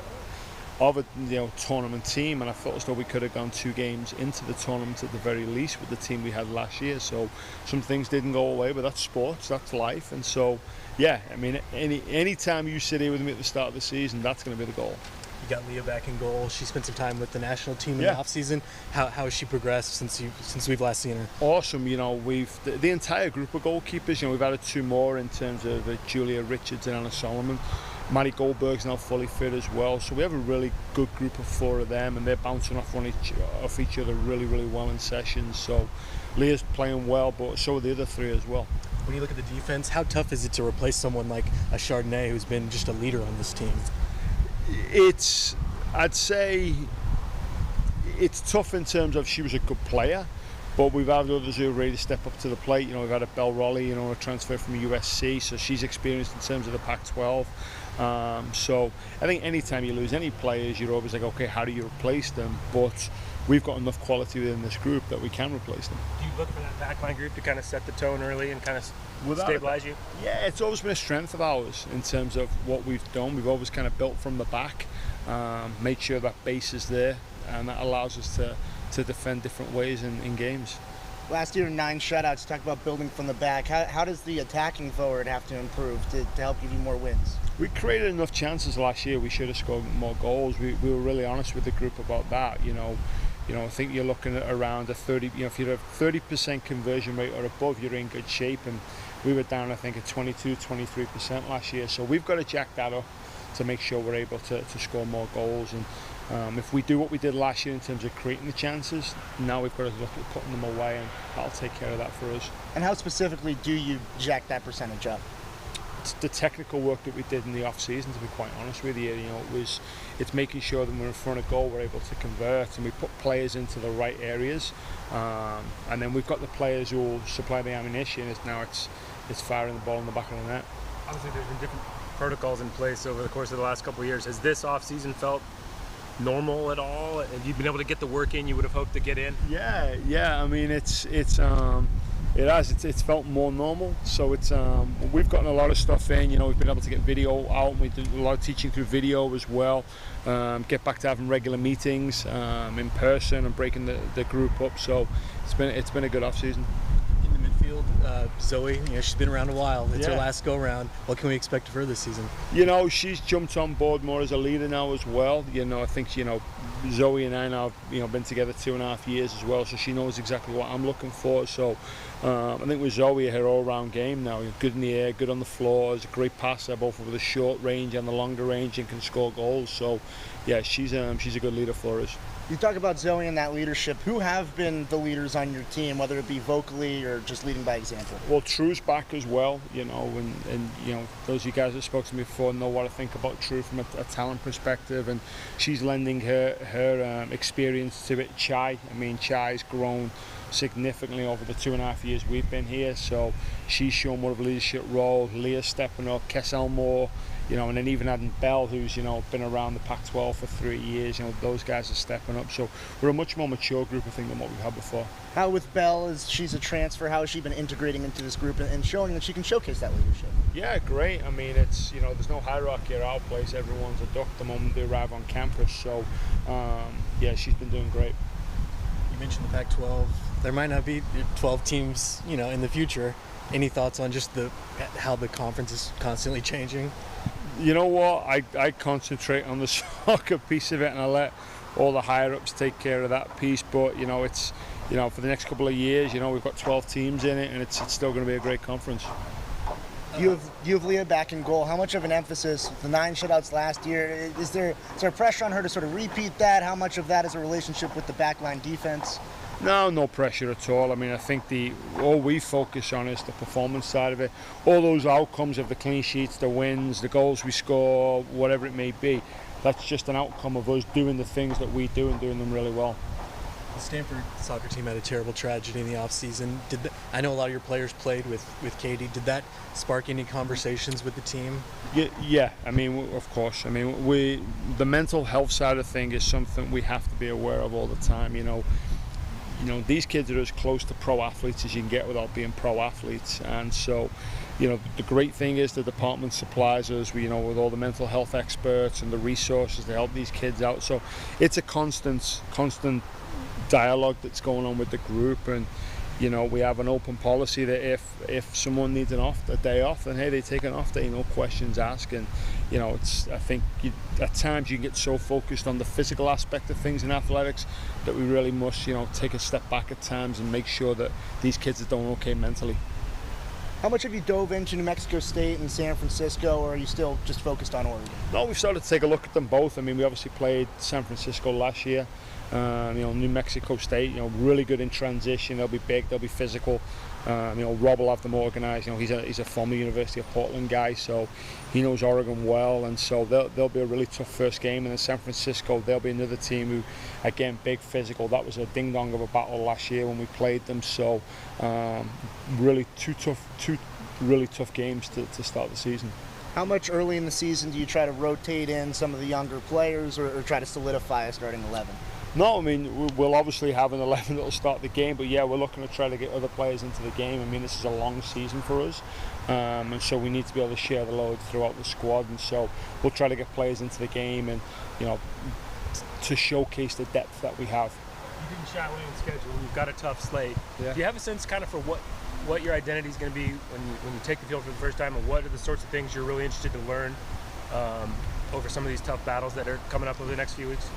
tournament team, and I felt as though we could have gone 2 games into the tournament at the very least with the team we had last year. So some things didn't go away, but that's sports, that's life, and so any time you sit here with me at the start of the season, that's going to be the goal. You got Leah back in goal. She spent some time with the national team in the offseason. How has she progressed since we've last seen her? Awesome. We've the entire group of goalkeepers. We've added 2 more in terms of Julia Richards and Anna Solomon. Maddie Goldberg's now fully fit as well. So we have a really good group of 4 of them, and they're bouncing off each other really, really well in sessions. So Leah's playing well, but so are the other 3 as well. When you look at the defense, how tough is it to replace someone like a Chardonnay who's been just a leader on this team? I'd say it's tough in terms of she was a good player, but we've had others who are ready to step up to the plate. We've had a Belle Raleigh, a transfer from USC, so she's experienced in terms of the Pac-12. So I think anytime you lose any players, you're always like, okay, how do you replace them? But we've got enough quality within this group that we can replace them. Do you look for that backline group to kind of set the tone early and kind of stabilize you? Yeah, it's always been a strength of ours in terms of what we've done. We've always kind of built from the back, made sure that base is there, and that allows us to defend different ways in games. Last year, 9 shutouts. Talk about building from the back. How does the attacking forward have to improve to help give you more wins? We created enough chances last year. We should have scored more goals. We were really honest with the group about that. I think you're looking at around a 30. If you're a 30% conversion rate or above, you're in good shape. And we were down, I think, at 23% last year. So we've got to jack that up to make sure we're able to score more goals. And if we do what we did last year in terms of creating the chances, now we've got to look at putting them away, and that'll take care of that for us. And how specifically do you jack that percentage up? It's the technical work that we did in the off season, to be quite honest with you. It's making sure that when we're in front of goal, we're able to convert, and we put players into the right areas, and then we've got the players who will supply the ammunition. It's firing the ball in the back of the net. Obviously, there's been different protocols in place over the course of the last couple of years. Has this off season felt normal at all? Have you been able to get the work in you would have hoped to get in? Yeah. It has. It's felt more normal. So it's we've gotten a lot of stuff in. We've been able to get video out, and we do a lot of teaching through video as well. Get back to having regular meetings in person and breaking the group up. So it's been a good off season. In the midfield, Zoe, she's been around a while. It's her last go round. What can we expect of her this season? She's jumped on board more as a leader now as well. I think Zoe and I now have been together 2.5 years as well, so she knows exactly what I'm looking for. So I think with Zoe, her all-round game now, good in the air, good on the floor, is a great passer, both with the short range and the longer range, and can score goals. So yeah, she's a good leader for us. You talk about Zoe and that leadership. Who have been the leaders on your team, whether it be vocally or just leading by example? Well, True's back as well, and those of you guys that spoke to me before know what I think about True from a talent perspective, and she's lending her experience to it. Chai's grown significantly over the 2.5 years we've been here, so she's shown more of a leadership role. Leah's stepping up, Kessel more, and then even adding Bell, who's been around the Pac-12 for 3 years. Those guys are stepping up, so we're a much more mature group, I think, than what we've had before. How with Bell, as she's a transfer, how has she been integrating into this group and showing that she can showcase that leadership? Yeah, great. It's there's no hierarchy at our place. Everyone's a duck the moment they arrive on campus. So she's been doing great. You mentioned the Pac-12. There might not be 12 teams, in the future. Any thoughts on just how the conference is constantly changing? You know what? I concentrate on the soccer piece of it, and I let all the higher ups take care of that piece. But it's for the next couple of years, we've got 12 teams in it, and it's still going to be a great conference. You have Leah back in goal. How much of an emphasis, the 9 shutouts last year, is there pressure on her to sort of repeat that? How much of that is a relationship with the backline defense? No pressure at all. I think all we focus on is the performance side of it. All those outcomes of the clean sheets, the wins, the goals we score, whatever it may be, that's just an outcome of us doing the things that we do and doing them really well. The Stanford soccer team had a terrible tragedy in the offseason. I know a lot of your players played with Katie. Did that spark any conversations with the team? Yeah. Of course. The mental health side of things is something we have to be aware of all the time. These kids are as close to pro athletes as you can get without being pro athletes, and so the great thing is the department supplies us with all the mental health experts and the resources to help these kids out. So it's a constant dialogue that's going on with the group, and we have an open policy that if someone needs a day off, then hey, they take an off day, no questions asked. And I think at times you get so focused on the physical aspect of things in athletics that we really must take a step back at times and make sure that these kids are doing okay mentally. How much have you dove into New Mexico State and San Francisco, or are you still just focused on Oregon? No, we've started to take a look at them both. We obviously played San Francisco last year. New Mexico State, really good in transition. They'll be big, they'll be physical. Rob will have them organised. He's a former University of Portland guy, so he knows Oregon well, and so they'll be a really tough first game. And then San Francisco, they'll be another team who, again, big physical. That was a ding dong of a battle last year when we played them. So really two really tough games to start the season. How much early in the season do you try to rotate in some of the younger players, or try to solidify a starting 11? No, we'll obviously have an 11 that will start the game, but yeah, we're looking to try to get other players into the game. This is a long season for us, and so we need to be able to share the load throughout the squad, and so we'll try to get players into the game and, to showcase the depth that we have. You didn't chat Wayne's schedule. You've got a tough slate. Yeah. Do you have a sense kind of for what your identity is going to be when you take the field for the first time, and what are the sorts of things you're really interested to learn over some of these tough battles that are coming up over the next few weeks?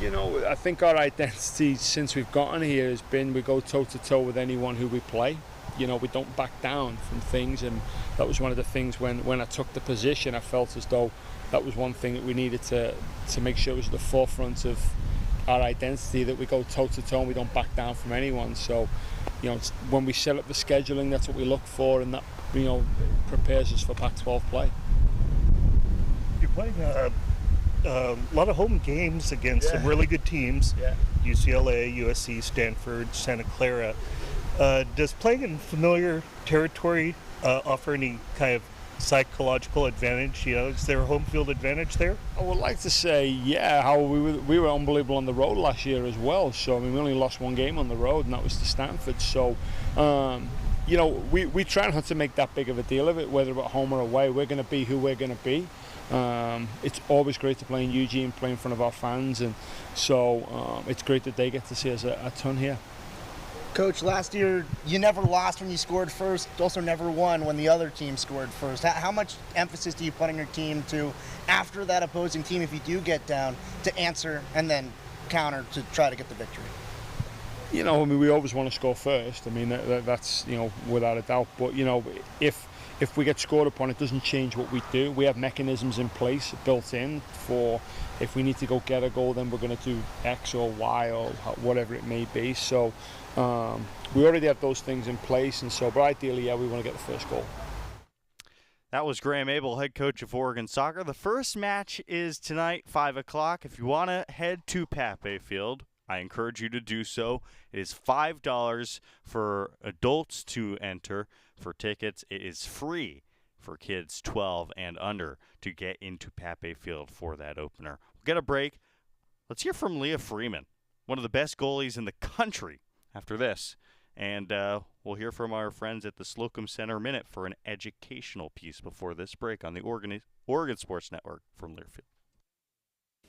I think our identity since we've gotten here has been we go toe-to-toe with anyone who we play. We don't back down from things, and that was one of the things when I took the position, I felt as though that was one thing that we needed to make sure was at the forefront of our identity, that we go toe-to-toe and we don't back down from anyone. So, when we set up the scheduling, that's what we look for, and that, prepares us for Pac-12 play. You're playing a lot of home games against some really good teams. Yeah. UCLA, USC, Stanford, Santa Clara. Does playing in familiar territory offer any kind of psychological advantage? Is there a home field advantage there? I would like to say, how we were unbelievable on the road last year as well. So we only lost one game on the road, and that was to Stanford. So we try not to make that big of a deal of it, whether at home or away. We're going to be who we're going to be. It's always great to play in Eugene, play in front of our fans, and so it's great that they get to see us a ton here. Coach, last year you never lost when you scored first, also never won when the other team scored first. How much emphasis do you put on your team to, after that opposing team, if you do get down, to answer and then counter to try to get the victory? We always want to score first. That's without a doubt. But if we get scored upon, it doesn't change what we do. We have mechanisms in place, built in, for if we need to go get a goal, then we're going to do X or Y or whatever it may be. So we already have those things in place, and so, but ideally, we want to get the first goal. That was Graham Abel, head coach of Oregon Soccer. The first match is tonight, 5 o'clock. If you want to head to Pape Field, I encourage you to do so. It is $5 for adults to enter. For tickets, it is free for kids 12 and under to get into Pape Field for that opener. We'll get a break. Let's hear from Leah Freeman, one of the best goalies in the country, after this. And we'll hear from our friends at the Slocum Center Minute for an educational piece before this break on the Oregon Sports Network from Learfield.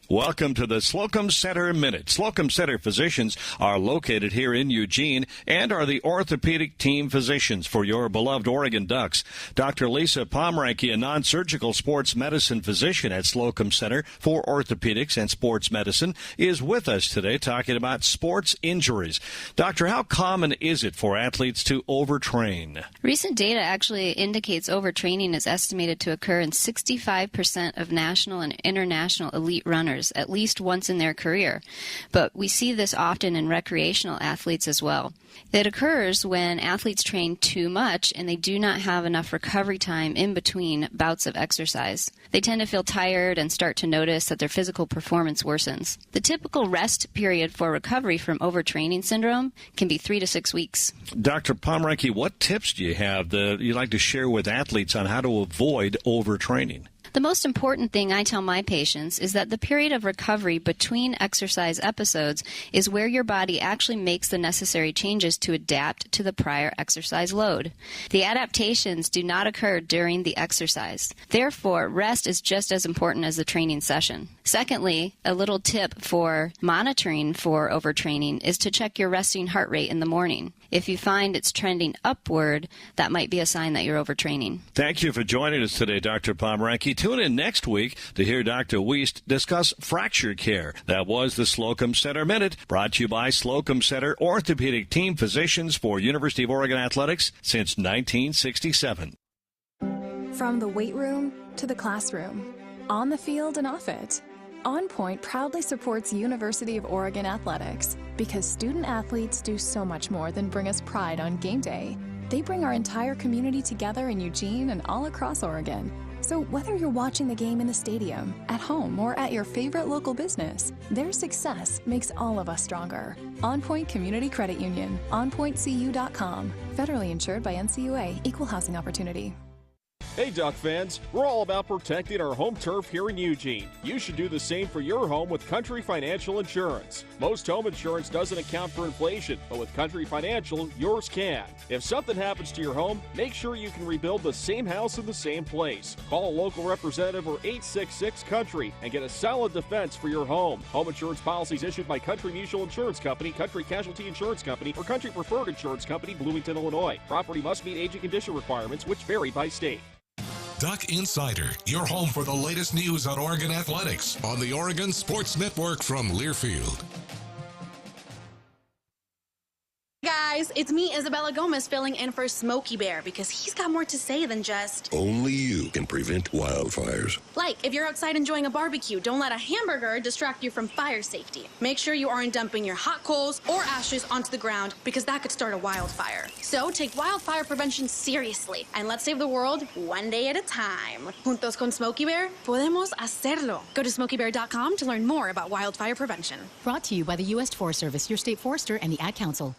Welcome to the Slocum Center Minute. Slocum Center physicians are located here in Eugene and are the orthopedic team physicians for your beloved Oregon Ducks. Dr. Lisa Pomeranke, a non-surgical sports medicine physician at Slocum Center for Orthopedics and Sports Medicine, is with us today talking about sports injuries. Doctor, how common is it for athletes to overtrain? Recent data actually indicates overtraining is estimated to occur in 65% of national and international elite runners at least once in their career, but we see this often in recreational athletes as well. It occurs when athletes train too much and they do not have enough recovery time in between bouts of exercise. They tend to feel tired and start to notice that their physical performance worsens. The typical rest period for recovery from overtraining syndrome can be 3 to 6 weeks. Dr. Pomeranke, what tips do you have that you'd like to share with athletes on how to avoid overtraining? The most important thing I tell my patients is that the period of recovery between exercise episodes is where your body actually makes the necessary changes to adapt to the prior exercise load. The adaptations do not occur during the exercise. Therefore, rest is just as important as the training session. Secondly, a little tip for monitoring for overtraining is to check your resting heart rate in the morning. If you find it's trending upward, that might be a sign that you're overtraining. Thank you for joining us today, Dr. Pomeranke. Tune in next week to hear Dr. Wiest discuss fracture care. That was the Slocum Center Minute, brought to you by Slocum Center Orthopedic Team Physicians for University of Oregon Athletics since 1967. From the weight room to the classroom, on the field and off it, On Point proudly supports University of Oregon Athletics because student athletes do so much more than bring us pride on game day. They bring our entire community together in Eugene and all across Oregon. So whether you're watching the game in the stadium, at home, or at your favorite local business, their success makes all of us stronger. On Point Community Credit Union, onpointcu.com. Federally insured by NCUA, Equal Housing Opportunity. Hey Duck fans, we're all about protecting our home turf here in Eugene. You should do the same for your home with Country Financial Insurance. Most home insurance doesn't account for inflation, but with Country Financial, yours can. If something happens to your home, make sure you can rebuild the same house in the same place. Call a local representative or 866-COUNTRY and get a solid defense for your home. Home insurance policies issued by Country Mutual Insurance Company, Country Casualty Insurance Company, or Country Preferred Insurance Company, Bloomington, Illinois. Property must meet age and condition requirements, which vary by state. Duck Insider, your home for the latest news on Oregon athletics on the Oregon Sports Network from Learfield. Guys, it's me, Isabella Gomez, filling in for Smokey Bear because he's got more to say than just... Only you can prevent wildfires. Like, if you're outside enjoying a barbecue, don't let a hamburger distract you from fire safety. Make sure you aren't dumping your hot coals or ashes onto the ground because that could start a wildfire. So take wildfire prevention seriously and let's save the world one day at a time. Juntos con Smokey Bear, podemos hacerlo. Go to smokeybear.com to learn more about wildfire prevention. Brought to you by the U.S. Forest Service, your state forester, and the Ad Council.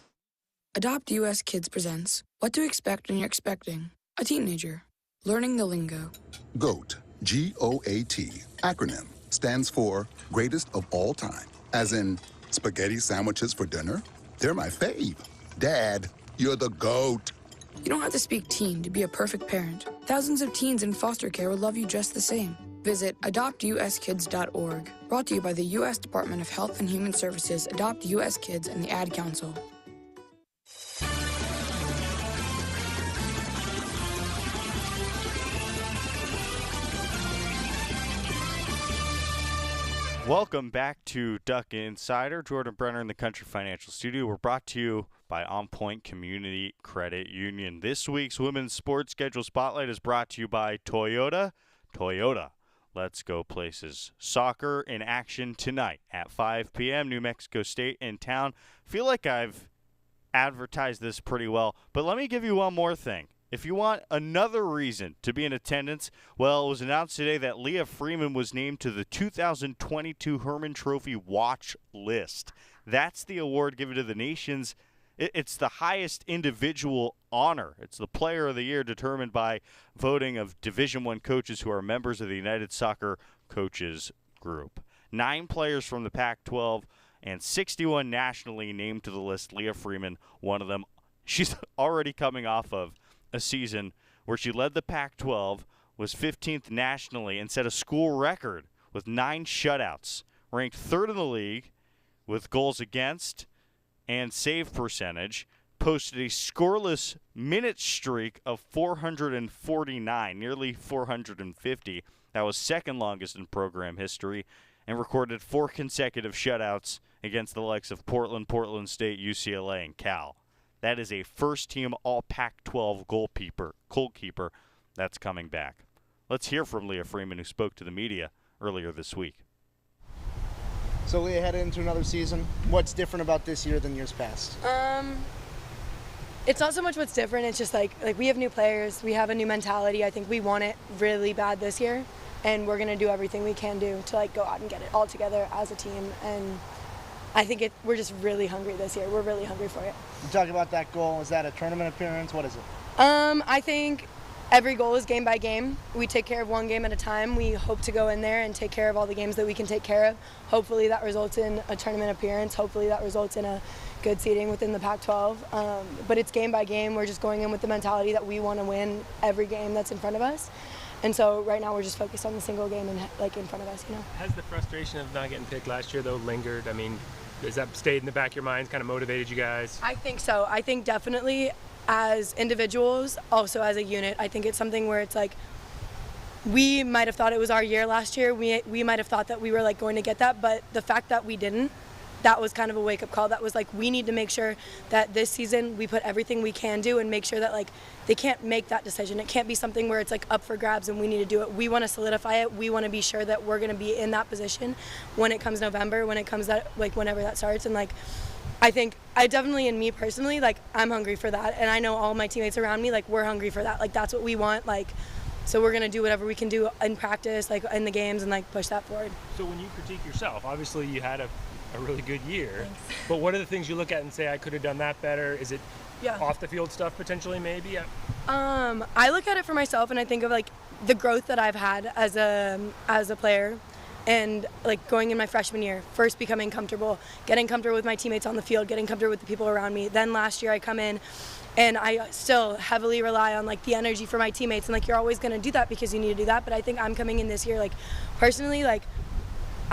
Adopt US Kids presents What to Expect When You're Expecting a Teenager. Learning the lingo. GOAT, G-O-A-T, acronym, stands for Greatest of All Time. As in, spaghetti sandwiches for dinner? They're my fave. Dad, you're the GOAT. You don't have to speak teen to be a perfect parent. Thousands of teens in foster care will love you just the same. Visit adoptuskids.org. Brought to you by the U.S. Department of Health and Human Services, Adopt U.S. Kids, and the Ad Council. Welcome back to Duck Insider. Jordan Brenner in the Country Financial Studio. We're brought to you by On Point Community Credit Union. This week's Women's Sports Schedule Spotlight is brought to you by Toyota. Toyota, let's go places. Soccer in action tonight at 5 p.m. New Mexico State in town. Feel like I've advertised this pretty well, but let me give you one more thing. If you want another reason to be in attendance, well, it was announced today that Leah Freeman was named to the 2022 Hermann Trophy Watch List. That's the award given to the nation's. It's the highest individual honor. It's the Player of the Year determined by voting of Division I coaches who are members of the United Soccer Coaches Group. 9 players from the Pac-12 and 61 nationally named to the list. Leah Freeman, one of them. She's already coming off of a season where she led the Pac-12, was 15th nationally, and set a school record with 9 shutouts, ranked 3rd in the league with goals against and save percentage, posted a scoreless minute streak of 449, nearly 450. That was second longest in program history, and recorded 4 consecutive shutouts against the likes of Portland, Portland State, UCLA, and Cal. That is a first-team All-Pac-12 goalkeeper that's coming back. Let's hear from Leah Freeman, who spoke to the media earlier this week. So Leah, headed into another season. What's different about this year than years past? It's not so much what's different. It's just like we have new players. We have a new mentality. I think we want it really bad this year, and we're going to do everything we can do to go out and get it all together as a team. And I think we're just really hungry this year. We're really hungry for it. You talk about that goal. Is that a tournament appearance? What is it? I think every goal is game by game. We take care of one game at a time. We hope to go in there and take care of all the games that we can take care of. Hopefully that results in a tournament appearance. Hopefully that results in a good seeding within the Pac-12. But it's game by game. We're just going in with the mentality that we want to win every game that's in front of us. And so right now we're just focused on the single game and in front of us, Has the frustration of not getting picked last year, though, lingered? I mean, has that stayed in the back of your minds, kind of motivated you guys? I think so. I think definitely as individuals, also as a unit, I think it's something where it's we might have thought it was our year last year. We might have thought that we were going to get that, but the fact that we didn't, that was kind of a wake-up call. That was we need to make sure that this season we put everything we can do and make sure that they can't make that decision. It can't be something where it's up for grabs and we need to do it. We want to solidify it. We want to be sure that we're going to be in that position when it comes November, when it comes whenever that starts. And I think I definitely, and me personally, I'm hungry for that. And I know all my teammates around me, we're hungry for that. That's what we want. So we're going to do whatever we can do in practice, in the games, and push that forward. So when you critique yourself, obviously you had a really good year. Thanks. But what are the things you look at and say, I could have done that better? Is it off the field stuff potentially, maybe? I look at it for myself, and I think of the growth that I've had as a player, and going in my freshman year, first becoming comfortable, getting comfortable with my teammates on the field, getting comfortable with the people around me. Then last year I come in, and I still heavily rely on the energy for my teammates, and you're always going to do that because you need to do that. But I think I'm coming in this year personally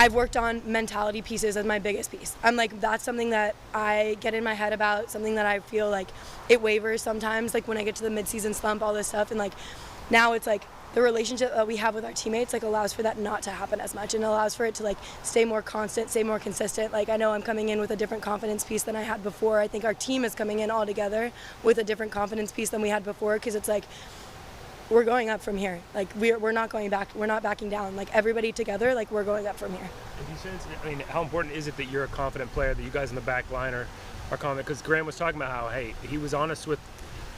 I've worked on mentality pieces as my biggest piece. I'm that's something that I get in my head about, something that I feel it wavers sometimes, when I get to the midseason slump, all this stuff. And now it's the relationship that we have with our teammates allows for that not to happen as much, and allows for it to stay more constant, stay more consistent. I know I'm coming in with a different confidence piece than I had before. I think our team is coming in all together with a different confidence piece than we had before, because it's we're going up from here. We're not going back. We're not backing down. Everybody together, we're going up from here. Have you sense, how important is it that you're a confident player, that you guys in the back line are confident? Because Graham was talking about how, he was honest with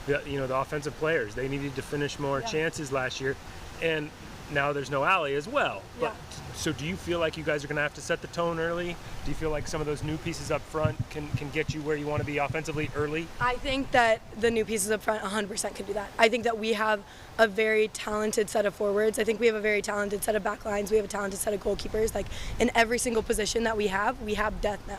the offensive players. They needed to finish more chances last year. And now there's no alley as well. Yeah. But, so do you feel like you guys are going to have to set the tone early? Do you feel like some of those new pieces up front can get you where you want to be offensively early? I think that the new pieces up front 100% can do that. I think that we have a very talented set of forwards. I think we have a very talented set of back lines. We have a talented set of goalkeepers. Like in every single position that we have depth now.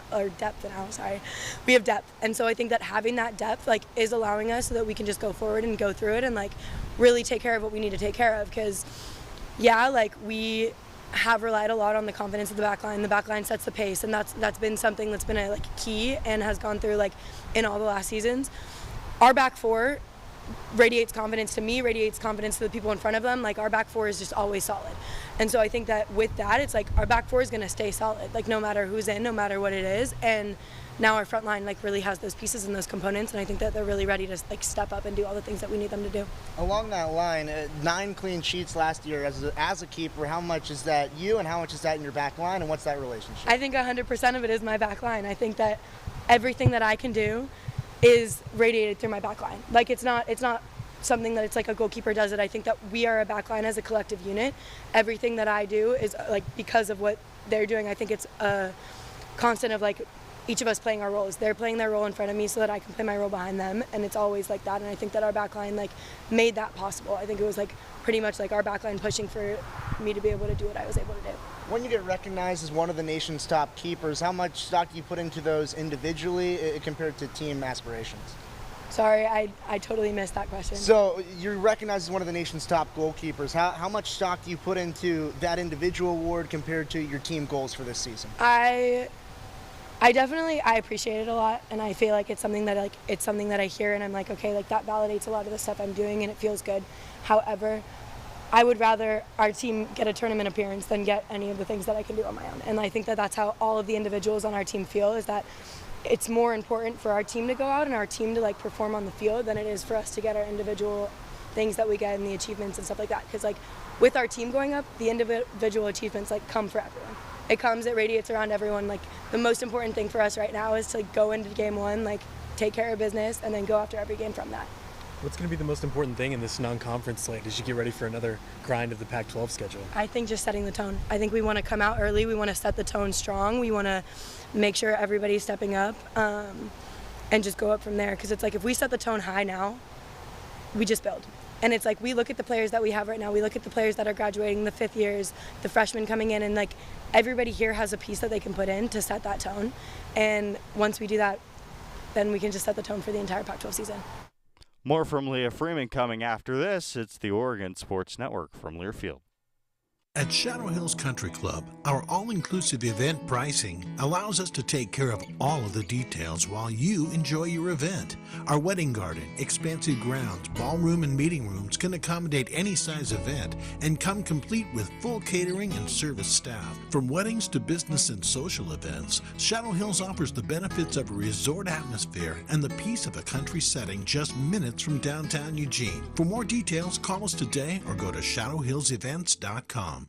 We have depth. And so I think that having that depth like is allowing us so that we can just go forward and go through it and like really take care of what we need to take care of. Because yeah, like we have relied a lot on the confidence of the back line. The back line sets the pace, and that's been something that's been a like key and has gone through like in all the last seasons. Our back four radiates confidence to me, radiates confidence to the people in front of them. Like our back four is just always solid. And so I think that with that, it's like our back four is going to stay solid, like no matter who's in, no matter what it is. And now our front line like really has those pieces and those components, and I think that they're really ready to like step up and do all the things that we need them to do. Along that line, 9 clean sheets last year as a keeper. How much is that you, and how much is that in your back line, and what's that relationship? I think 100% of it is my back line. I think that everything that I can do is radiated through my back line. Like it's not something that it's like a goalkeeper does it. I think that we are a back line as a collective unit. Everything that I do is like because of what they're doing. I think it's a constant of like each of us playing our roles. They're playing their role in front of me so that I can play my role behind them, and it's always like that. And I think that our back line like made that possible. I think it was like pretty much like our back line pushing for me to be able to do what I was able to do. When you get recognized as one of the nation's top keepers, how much stock do you put into those individually compared to team aspirations? Sorry, I totally missed that question. So you're recognized as one of the nation's top goalkeepers. How much stock do you put into that individual award compared to your team goals for this season? I definitely appreciate it a lot, and I feel like it's something that I hear and I'm like, okay, like that validates a lot of the stuff I'm doing and it feels good. However, I would rather our team get a tournament appearance than get any of the things that I can do on my own. And I think that that's how all of the individuals on our team feel, is that it's more important for our team to go out and our team to like perform on the field than it is for us to get our individual things that we get and the achievements and stuff like that. Because like with our team going up, the individual achievements like come for everyone. It radiates around everyone. Like the most important thing for us right now is to like, go into game one, like take care of business, and then go after every game from that. What's going to be the most important thing in this non-conference slate as you get ready for another grind of the Pac-12 schedule? I think just setting the tone. I think we want to come out early. We want to set the tone strong. We want to make sure everybody's stepping up and just go up from there. Because it's like if we set the tone high now, we just build. And it's like we look at the players that we have right now. We look at the players that are graduating, the fifth years, the freshmen coming in, and like everybody here has a piece that they can put in to set that tone. And once we do that, then we can just set the tone for the entire Pac-12 season. More from Leah Freeman coming after this. It's the Oregon Sports Network from Learfield. At Shadow Hills Country Club, our all-inclusive event pricing allows us to take care of all of the details while you enjoy your event. Our wedding garden, expansive grounds, ballroom, and meeting rooms can accommodate any size event and come complete with full catering and service staff. From weddings to business and social events, Shadow Hills offers the benefits of a resort atmosphere and the peace of a country setting just minutes from downtown Eugene. For more details, call us today or go to shadowhillsevents.com.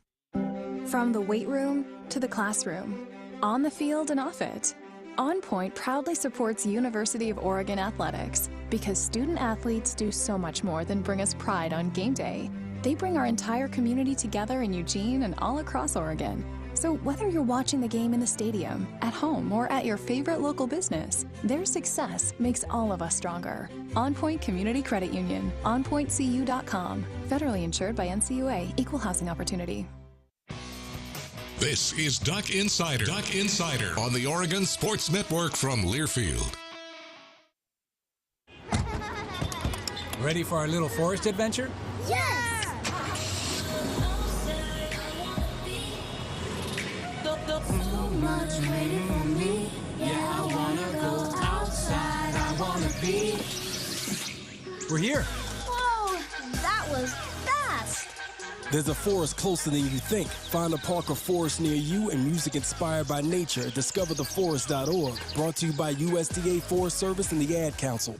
From the weight room to the classroom, on the field and off it, On Point proudly supports University of Oregon athletics because student athletes do so much more than bring us pride on game day. They bring our entire community together in Eugene and all across Oregon. So whether you're watching the game in the stadium, at home, or at your favorite local business, their success makes all of us stronger. On Point Community Credit Union, onpointcu.com. Federally insured by NCUA, Equal Housing Opportunity. This is Duck Insider. Duck Insider on the Oregon Sports Network from Learfield. Ready for our little forest adventure? Yes! So much waiting for me. Yeah, I wanna go outside. I wanna be. We're here. Whoa, that was fast. There's a forest closer than you think. Find a park or forest near you and music inspired by nature. DiscoverTheForest.org. Brought to you by USDA Forest Service and the Ad Council.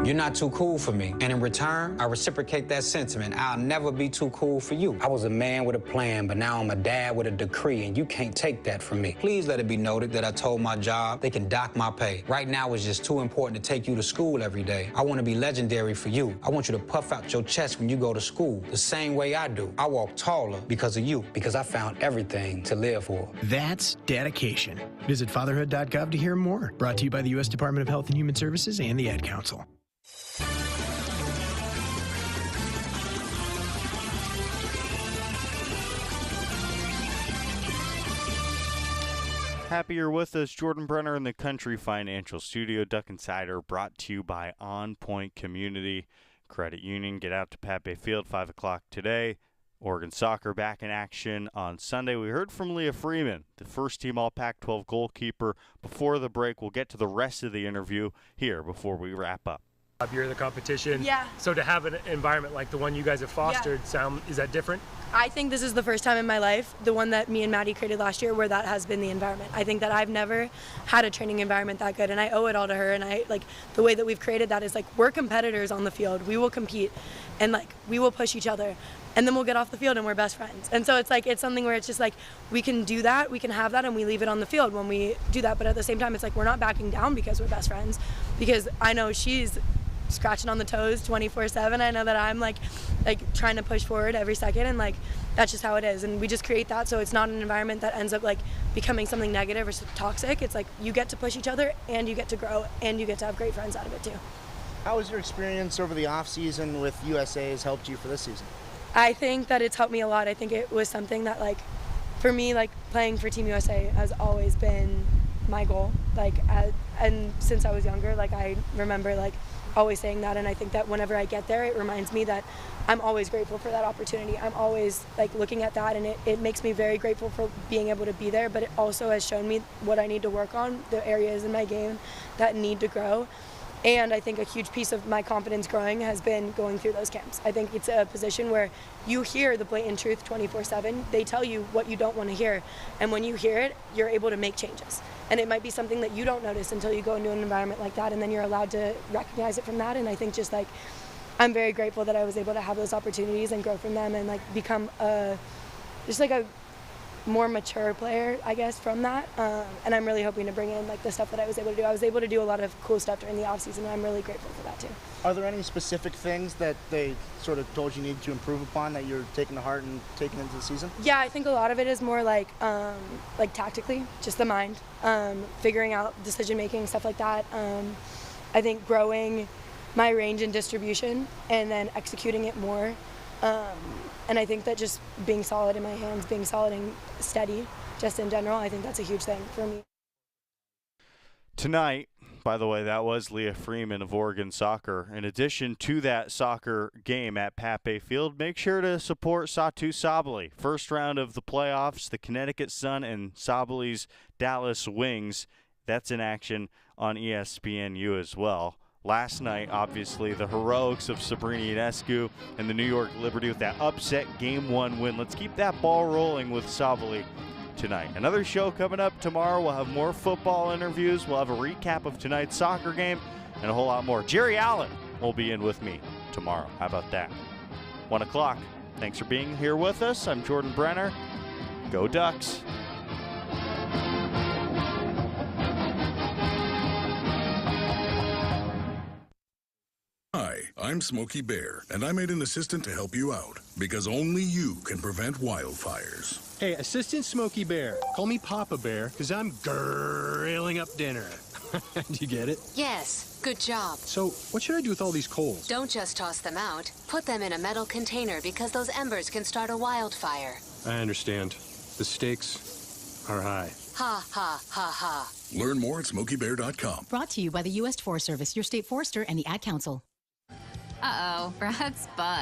You're not too cool for me. And in return, I reciprocate that sentiment. I'll never be too cool for you. I was a man with a plan, but now I'm a dad with a decree, and you can't take that from me. Please let it be noted that I told my job they can dock my pay. Right now, it's just too important to take you to school every day. I want to be legendary for you. I want you to puff out your chest when you go to school, the same way I do. I walk taller because of you, because I found everything to live for. That's dedication. Visit fatherhood.gov to hear more. Brought to you by the U.S. Department of Health and Human Services and the Ad Council. Happy you're with us. Jordan Brenner in the Country Financial Studio. Duck Insider brought to you by On Point Community Credit Union. Get out to Pape Field, 5 o'clock today. Oregon soccer back in action on Sunday. We heard from Leah Freeman, the first-team All-Pac-12 goalkeeper. Before the break, we'll get to the rest of the interview here before we wrap up. You're the competition. Yeah. So to have an environment like the one you guys have fostered, is that different? I think this is the first time in my life, the one that me and Maddie created last year, where that has been the environment. I think that I've never had a training environment that good, and I owe it all to her. And the way that we've created that is we're competitors on the field. We will compete, and we will push each other, and then we'll get off the field and we're best friends. And so it's something where it's just we can do that, we can have that, and we leave it on the field when we do that. But at the same time, it's we're not backing down because we're best friends, because I know she's scratching on the toes 24/7. I know that I'm trying to push forward every second, and that's just how it is. And we just create that so it's not an environment that ends up becoming something negative or toxic. It's you get to push each other, and you get to grow, and you get to have great friends out of it too. How has your experience over the off season with USA has helped you for this season? I think that it's helped me a lot. I think it was something that for me, playing for Team USA has always been my goal. And since I was younger, I remember always saying that, and I think that whenever I get there, it reminds me that I'm always grateful for that opportunity. I'm always looking at that, and it makes me very grateful for being able to be there, but it also has shown me what I need to work on, the areas in my game that need to grow. And I think a huge piece of my confidence growing has been going through those camps. I think it's a position where you hear the blatant truth 24/7. They tell you what you don't want to hear. And when you hear it, you're able to make changes. And it might be something that you don't notice until you go into an environment like that, and then you're allowed to recognize it from that. And I think just I'm very grateful that I was able to have those opportunities and grow from them, and become a more mature player, I guess, from that. And I'm really hoping to bring in the stuff that I was able to do. I was able to do a lot of cool stuff during the off season, and I'm really grateful for that too. Are there any specific things that they sort of told you needed to improve upon that you're taking to heart and taking into the season? Yeah, I think a lot of it is more tactically, just the mind, figuring out decision making, stuff like that. I think growing my range and distribution, and then executing it more. And I think that just being solid in my hands, being solid and steady, just in general, I think that's a huge thing for me. Tonight, by the way, that was Leah Freeman of Oregon Soccer. In addition to that soccer game at Pape Field, make sure to support Satu Sabally. First round of the playoffs, the Connecticut Sun and Sabaly's Dallas Wings. That's in action on ESPNU as well. Last night, obviously, the heroics of Sabrina Ionescu and the New York Liberty with that upset Game 1 win. Let's keep that ball rolling with Sabally tonight. Another show coming up tomorrow. We'll have more football interviews. We'll have a recap of tonight's soccer game and a whole lot more. Jerry Allen will be in with me tomorrow. How about that? 1 o'clock. Thanks for being here with us. I'm Jordan Brenner. Go Ducks. Hi, I'm Smokey Bear, and I made an assistant to help you out, because only you can prevent wildfires. Hey, Assistant Smokey Bear. Call me Papa Bear, because I'm grilling up dinner. Do you get it? Yes, good job. So, what should I do with all these coals? Don't just toss them out. Put them in a metal container, because those embers can start a wildfire. I understand. The stakes are high. Ha, ha, ha, ha. Learn more at SmokeyBear.com. Brought to you by the U.S. Forest Service, your state forester, and the Ad Council. Uh-oh, Brad's buzz.